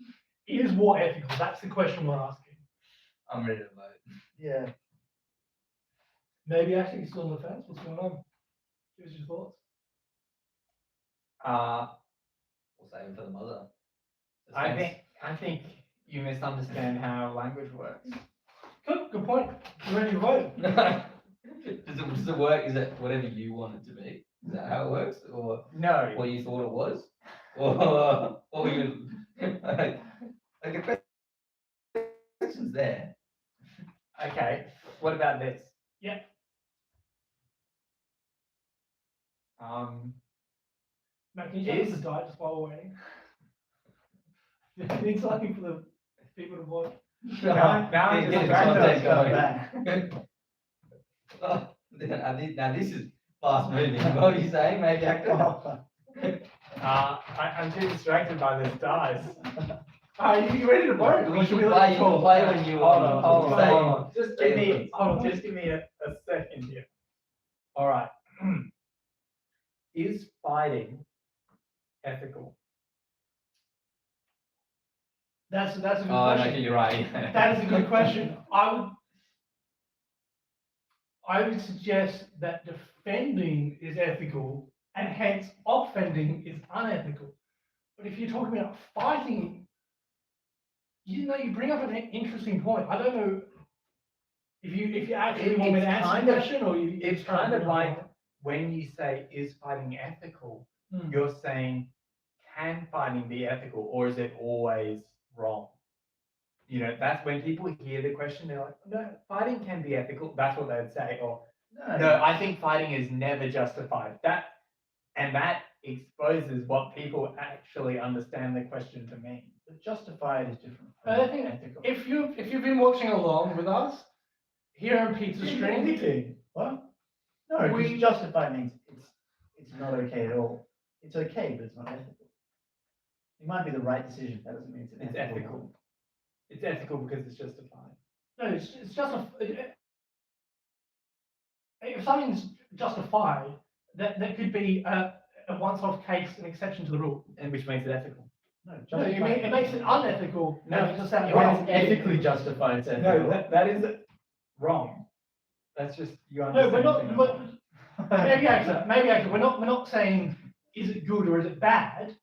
Is war ethical? That's the question we're asking. I'm ready to vote. Yeah. Maybe actually still on the fence. What's going on? Give us your thoughts. We'll save it for the mother. I think you misunderstand how language works. Good point. You ready to vote? Does it work? Is it whatever you want it to be? Is that how it works? Or No, what you thought it was? Or what were you like the question's there. okay, what about this? Yeah. Matt, can you tell us Is- the die just while we're waiting? Need something for the people to vote. Now Get- I'm get just the back context going. Oh, now this is fast moving. What are you saying? Maybe actor? I'm too distracted by this dice. Are you ready to vote? We Or should should we let play, it you can call? play when you Hold want. on, hold on, Say- hold on. Just give say me, hold on. just give me a second here. All right. Is fighting ethical? That's a good Oh, no, question. you're right. That is a good question. I would suggest that defending is ethical and hence offending is unethical. But if you're talking about fighting, you know, you bring up an interesting point. I don't know if you actually want me to It's answer kind the of- question or you. It's kind of like when you say, is fighting ethical? Hmm. You're saying, can fighting be ethical, or is it always wrong? You know, that's when people hear the question, they're like, no, fighting can be ethical. That's what they'd say. Or, no, I think fighting is never justified. That exposes what people actually understand the question to mean. But justified is different I from think ethical. if you've been watching along with us here on Pizza You're Stream, admitting. What? No, We- because justified means it's not okay at all. It's okay, but it's not ethical. It might be the right decision. That doesn't mean it's an It's ethical. ethical. one. It's ethical because it's justified. no, it's just if something's justified, that could be a once-off case, an exception to the rule. And which makes it ethical. No, No, it makes it unethical. No, and it just sounds When wrong. it's ethically justified, it's No, ethical. that is wrong. That's just, you No, understand. we're not. things But, maybe actually, we're not saying is it good or is it bad.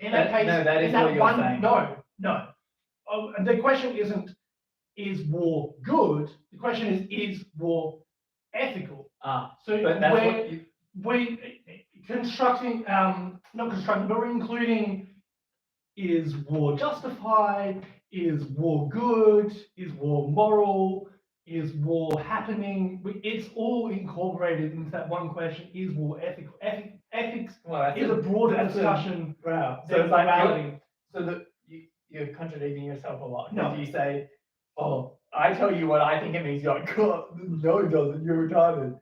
In that case, No, that in is that what you're one, saying. no. And the question isn't is war good. The question is war ethical. Ah, So but that's what you, we're constructing, not constructing, but we're including, is war justified? Is war good? Is war moral? Is war happening? It's all incorporated into that one question, is war ethical? Ethics well, that's is a broader that's a- discussion wow. So than it's like, morality. you're contradicting yourself a lot. No. Because you say, oh, I tell you what I think it means. You're like, God, no, it doesn't. You're retarded.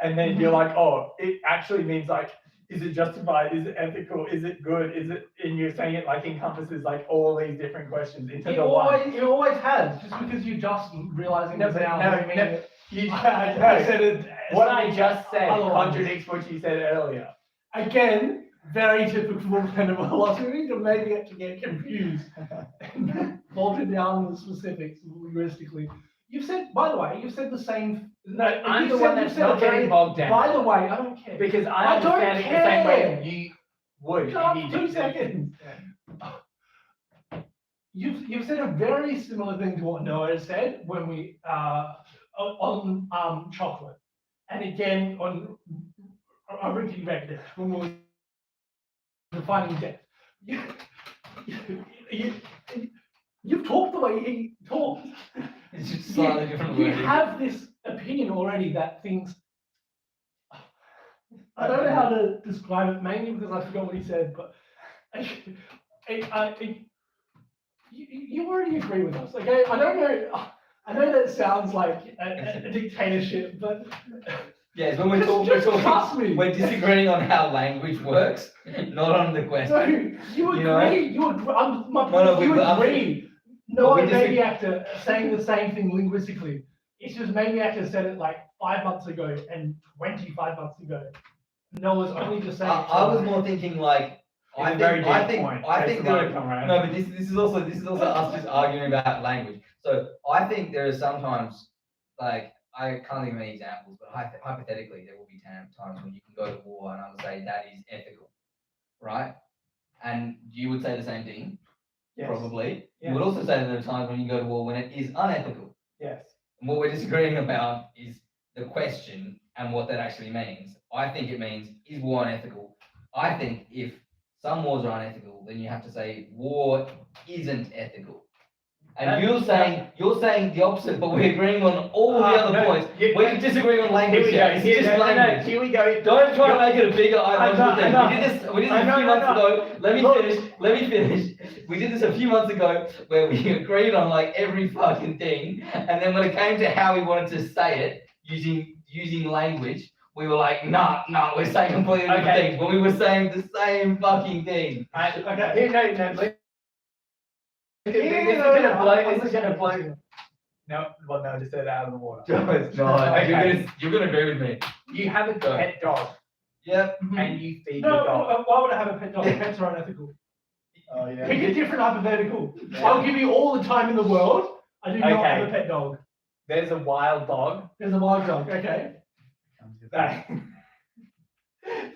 And then you're like, oh, it actually means like, is it justified? Is it ethical? Is it good? Is it? And you're saying it like encompasses like all these different questions into the one. It always has, just because you're just realizing No, it but now. no, doesn't mean no, that- You, I said it. what I just said Otherwise. contradicts what you said earlier. Again, very typical kind of philosophy to maybe have to get confused and bolted down the specifics linguistically. You've said, by the way, you've said the same. No, I'm you've the said- one you've that's said a not getting very- bogged down. By the way, I don't care. Because I I don't understand it the same way care. you would. Shut if up, you 2 did. seconds. You've said a very similar thing to what Noah has said when we on chocolate, and again on Ricky Vector when we were defining death. You've talked the way he talks. It's just slightly different You wording. have this opinion already that things. I don't know how to describe it, mainly because I forgot what he said, but you already agree with us, okay? I don't know. I know that sounds like a dictatorship, but Yes, when we're Just- talking, just trust me. we're disagreeing on how language works, not on the no, question. you agree. You know? You agree. My No, no, point, you we- I'm- agree. but No, we maybe actor saying the same thing linguistically. It's just maybe actor said it like 5 months ago and 25 months ago. Noah's only just saying. I was more thinking like, I It's a very think, I deep think, point. I That's think the there right comrade. no, but this is also us just arguing about language. So I think there are sometimes, like, I can't think of any examples, but hypothetically, there will be times when you can go to war and I would say that is ethical, right? And you would say the same thing, Yes. probably. Yes. You would also say that there are times when you go to war when it is unethical. Yes. And what we're disagreeing about is the question and what that actually means. I think it means, is war unethical? I think if some wars are unethical, then you have to say war isn't ethical. And That- you're saying the opposite, but we're agreeing on all the other no, points. you- We're disagreeing on Here language we here. go. It's Here, just no, no, no, language. here we go. Don't try to make it a bigger ideological thing. know. We did this I a know, few I months know. ago. Let me finish. We did this a few months ago where we agreed on like every fucking thing. And then when it came to how we wanted to say it using language, we were like, nah, we're saying completely different Okay. things. When we were saying the same fucking thing. Okay. Here, no. This is gonna blow. No, well, no, just said it out of the water. No, it's not. Okay. You're gonna agree with me. You have a Go. pet dog Yep. and you feed No, the dog. why would I have a pet dog? Pets are unethical. Oh, yeah. Pick a different hypothetical. Yeah. I'll give you all the time in the world. I do not Okay. have a pet dog. There's a wild dog There's a wild dog. Okay. that,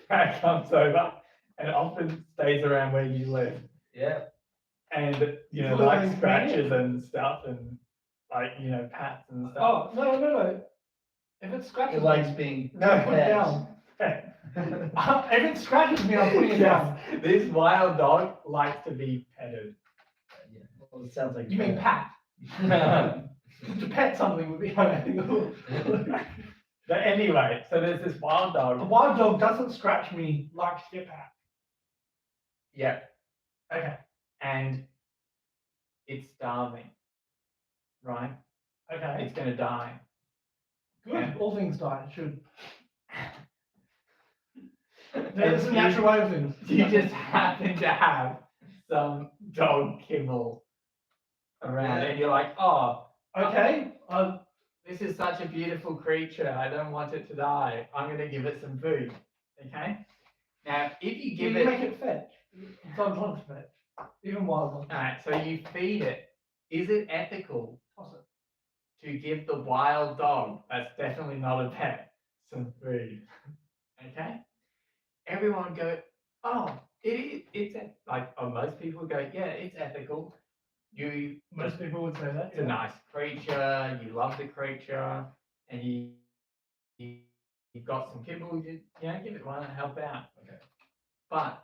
that comes over and it often stays around where you live. Yeah. And, you know, Well, like then, scratches and stuff and like, you know, pats and stuff. Oh, no. If it scratches It likes me, being. No, put it down. If it scratches me, I'm putting it down. Yes, this wild dog likes to be petted. Well, it sounds like. You mean pat? To pet something would be unethical. But anyway, so there's this wild A dog. wild dog doesn't scratch me like to get pat. Yeah, Okay, and it's starving, right? okay. It's gonna die. Good. Yeah. All things die. It should. And That's the natural way of things. You just happen to have some dog kibble around, Yeah. and you're like, oh, Okay. this is such a beautiful creature. I don't want it to die. I'm gonna give it some food. Okay. Now, if you give you it, make it fetch. Dogs want to fetch. Even wild ones. alright, so you feed it. Is it ethical Toss it. to give the wild dog, that's definitely not a pet, some food? Okay. Everyone go, oh, it's like, oh, most people go, yeah, it's ethical. Most people would say that. It's a nice creature, you love the creature, and you've got some kibble, you know, give it one and help out. Okay. But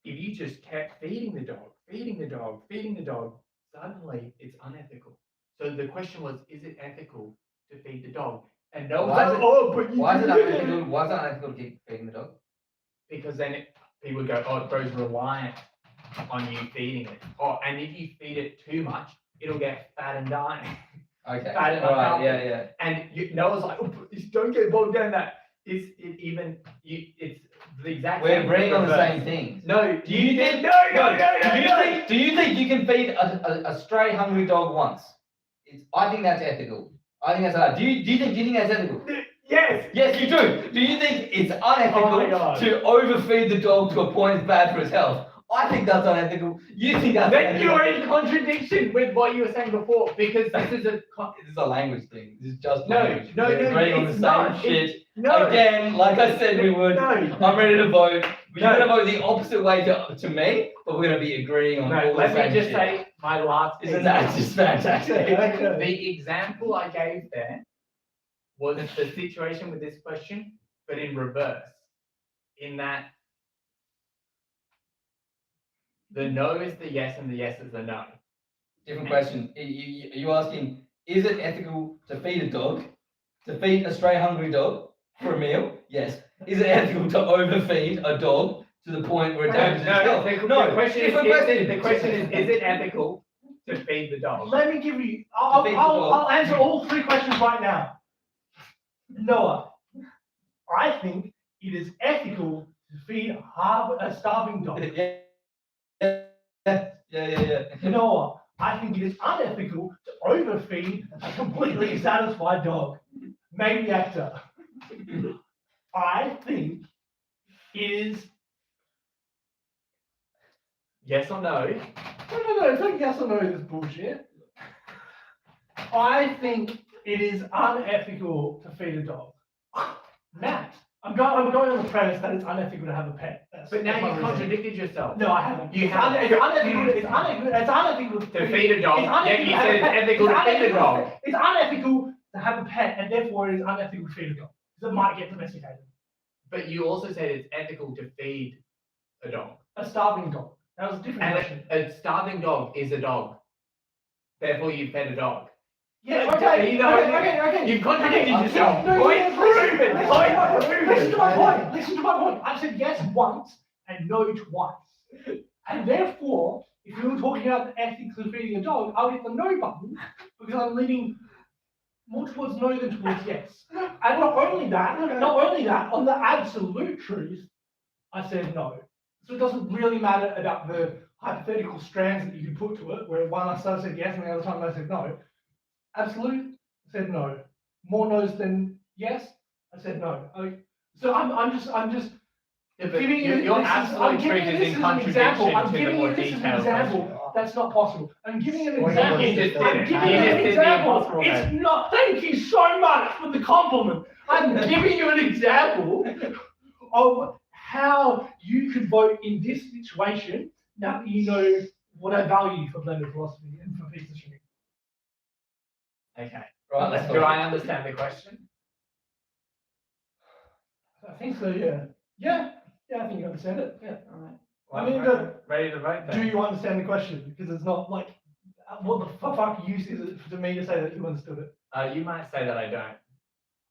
if you just kept feeding the dog, suddenly it's unethical. So the question was, is it ethical to feed the dog? And no Why one, is it- oh, but you Why is it did unethical? Why is it unethical to keep feeding the dog? Because then people go, oh, it grows reliant on you feeding it. Oh, and if you feed it too much, it'll get fat and die. Okay. I don't know Alright, how- yeah, yeah. And Noah's like, oh, but just don't get bogged down that. It's the exact We're same agreeing on the reverse. same things. No, Do you think? no, Do you think you can feed a stray hungry dog once? I think that's ethical. I think that's hard. Do you think that's ethical? Yes. Yes, you do. Do you think it's unethical Oh my God. to overfeed the dog to a point it's bad for its health? I think that's unethical. You think that's Then ethical. you're in contradiction with what you were saying before, because this is a This is a language thing. This is just No, language. no, We're no, agreeing on the it's same not. shit. no. Again, like I said we would. No. I'm ready to vote. But No. you're gonna vote the opposite way to me, but we're gonna be agreeing on No, all the let same me just shit. say my last. Isn't that example. just fantastic? The example I gave there was the situation with this question, but in reverse. In that the no is the yes and the yes is the no. Different question. Are you asking, is it ethical to feed a dog? To feed a stray hungry dog for a meal? Yes. Is it ethical to overfeed a dog to the point where it damages its health? The question is, different is it ethical to feed the dog? Let me give you. To feed the dog. I'll answer all three questions right now. Noah, I think it is ethical to feed a starving dog. Yeah. Noah, I think it is unethical to overfeed a completely satisfied dog. Maybe actor. I think it is. Yes or no? No, it's not yes or no, this bullshit. I think it is unethical to feed a dog. Matt, I'm going on the premise that it's unethical to have a pet. But now that's my you reason. contradicted yourself. No, I haven't. You It's haven't. It's unethical To feed a dog. It's Yeah, unethical you to have said a it's pet. ethical to It's feed a unethical dog. It's unethical to have a pet, and therefore it is unethical to feed a dog. Because it might get domesticated. But you also said it's ethical to feed a dog. A starving dog. That was a different question. And a starving dog is a dog. Therefore, you fed a dog. Yeah, okay, you know, okay. You've contradicted Okay, yourself. no, Point yeah, proven. listen, Point listen proven. to my point. Listen to my point. I said yes once and no twice. And therefore, if we were talking about the ethics of feeding a dog, I would hit the no button because I'm leaning more towards no than towards yes. And not only that, on the absolute truth, I said no. So it doesn't really matter about the hypothetical strands that you can put to it, where one I said yes and the other time I said no. Absolute, I said no. More no's than yes, I said no. So I'm just Yeah, but giving you your this is- absolute I'm giving truth you is this in as an contradiction example. I'm to the giving more you this as an detailed example. question. That's not possible. I'm giving you an Well, example. you just did I'm it. giving You you just an did the example. impossible It's then. not. Thank you so much for the compliment. I'm giving you an example of how you could vote in this situation now that you know what I value for blended philosophy and for pizza stream. Okay. Right, let's Do talk. I understand the question? I think so, yeah. Yeah, I think you understand it, yeah. Alright. I mean, ready to vote Do then? you understand the question? Because it's not like, what the fuck use is it to me to say that you understood it? You might say that I don't.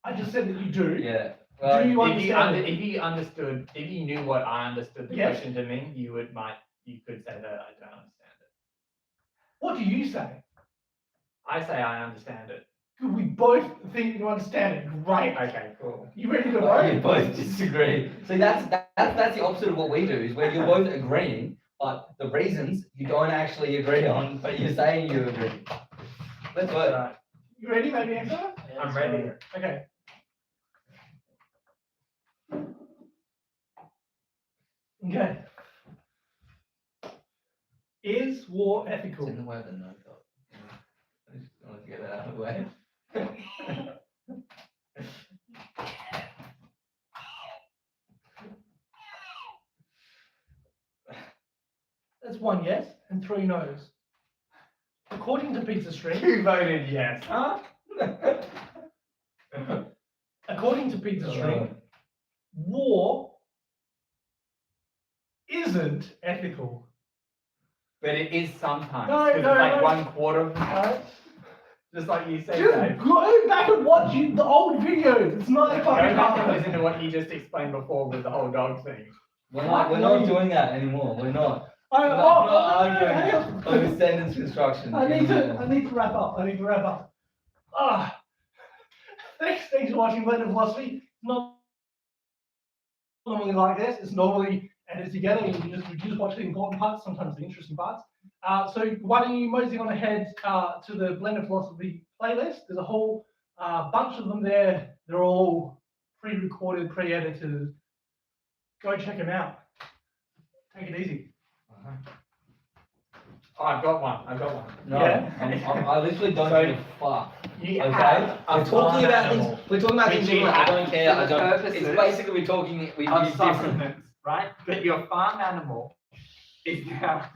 I just said that you do. Yeah. Do Well, you If you, understand it? if you understood, if you knew what I understood the Yes. question to mean, you could say that I don't understand it. What do you say? I say I understand it. Good, we both think you understand it. Great. Okay, cool. You ready to well, you vote? both disagree. See, that's the opposite of what we do, is where you're both agreeing, but the reasons you don't actually agree on, but you're saying you agree. Let's vote. Right. You ready, maybe answer? I'm ready. Okay. Okay. Is war It's ethical? in the way of the no vote. I just wanted to get that out of the way. That's 1 yes and 3 no's. According to Pizza Stream, Who voted yes, huh? according to Pizza Stream, war isn't ethical. But it is sometimes. No, 'cause no, it's like no. 1/4 of the time. Alright? Just like you said, Just Dave. go back and watch the old videos. It's not a Go fucking back and hard. listen to what you just explained before with the whole dog thing. We're not doing that anymore. We're not. I, We're oh, not oh, no, hang arguing on. over sentence construction. I need anymore. to wrap up. Ah, thanks for watching Blended Philosophy. It's not normally like this. It's normally edited together. We just watch the important parts, sometimes the interesting parts. So why don't you mosey on ahead to the Blended Philosophy playlist? There's a whole bunch of them there. They're all pre-recorded, pre-edited. Go check them out. Take it easy. Oh, I've got one. No, Yeah. I literally don't So- give a fuck. You Okay, have a we're talking farm about animal things. We're talking about which things. you I have don't care. for I the don't. purposes It's basically we're talking. We of use different. sustenance, right? But your farm animal is now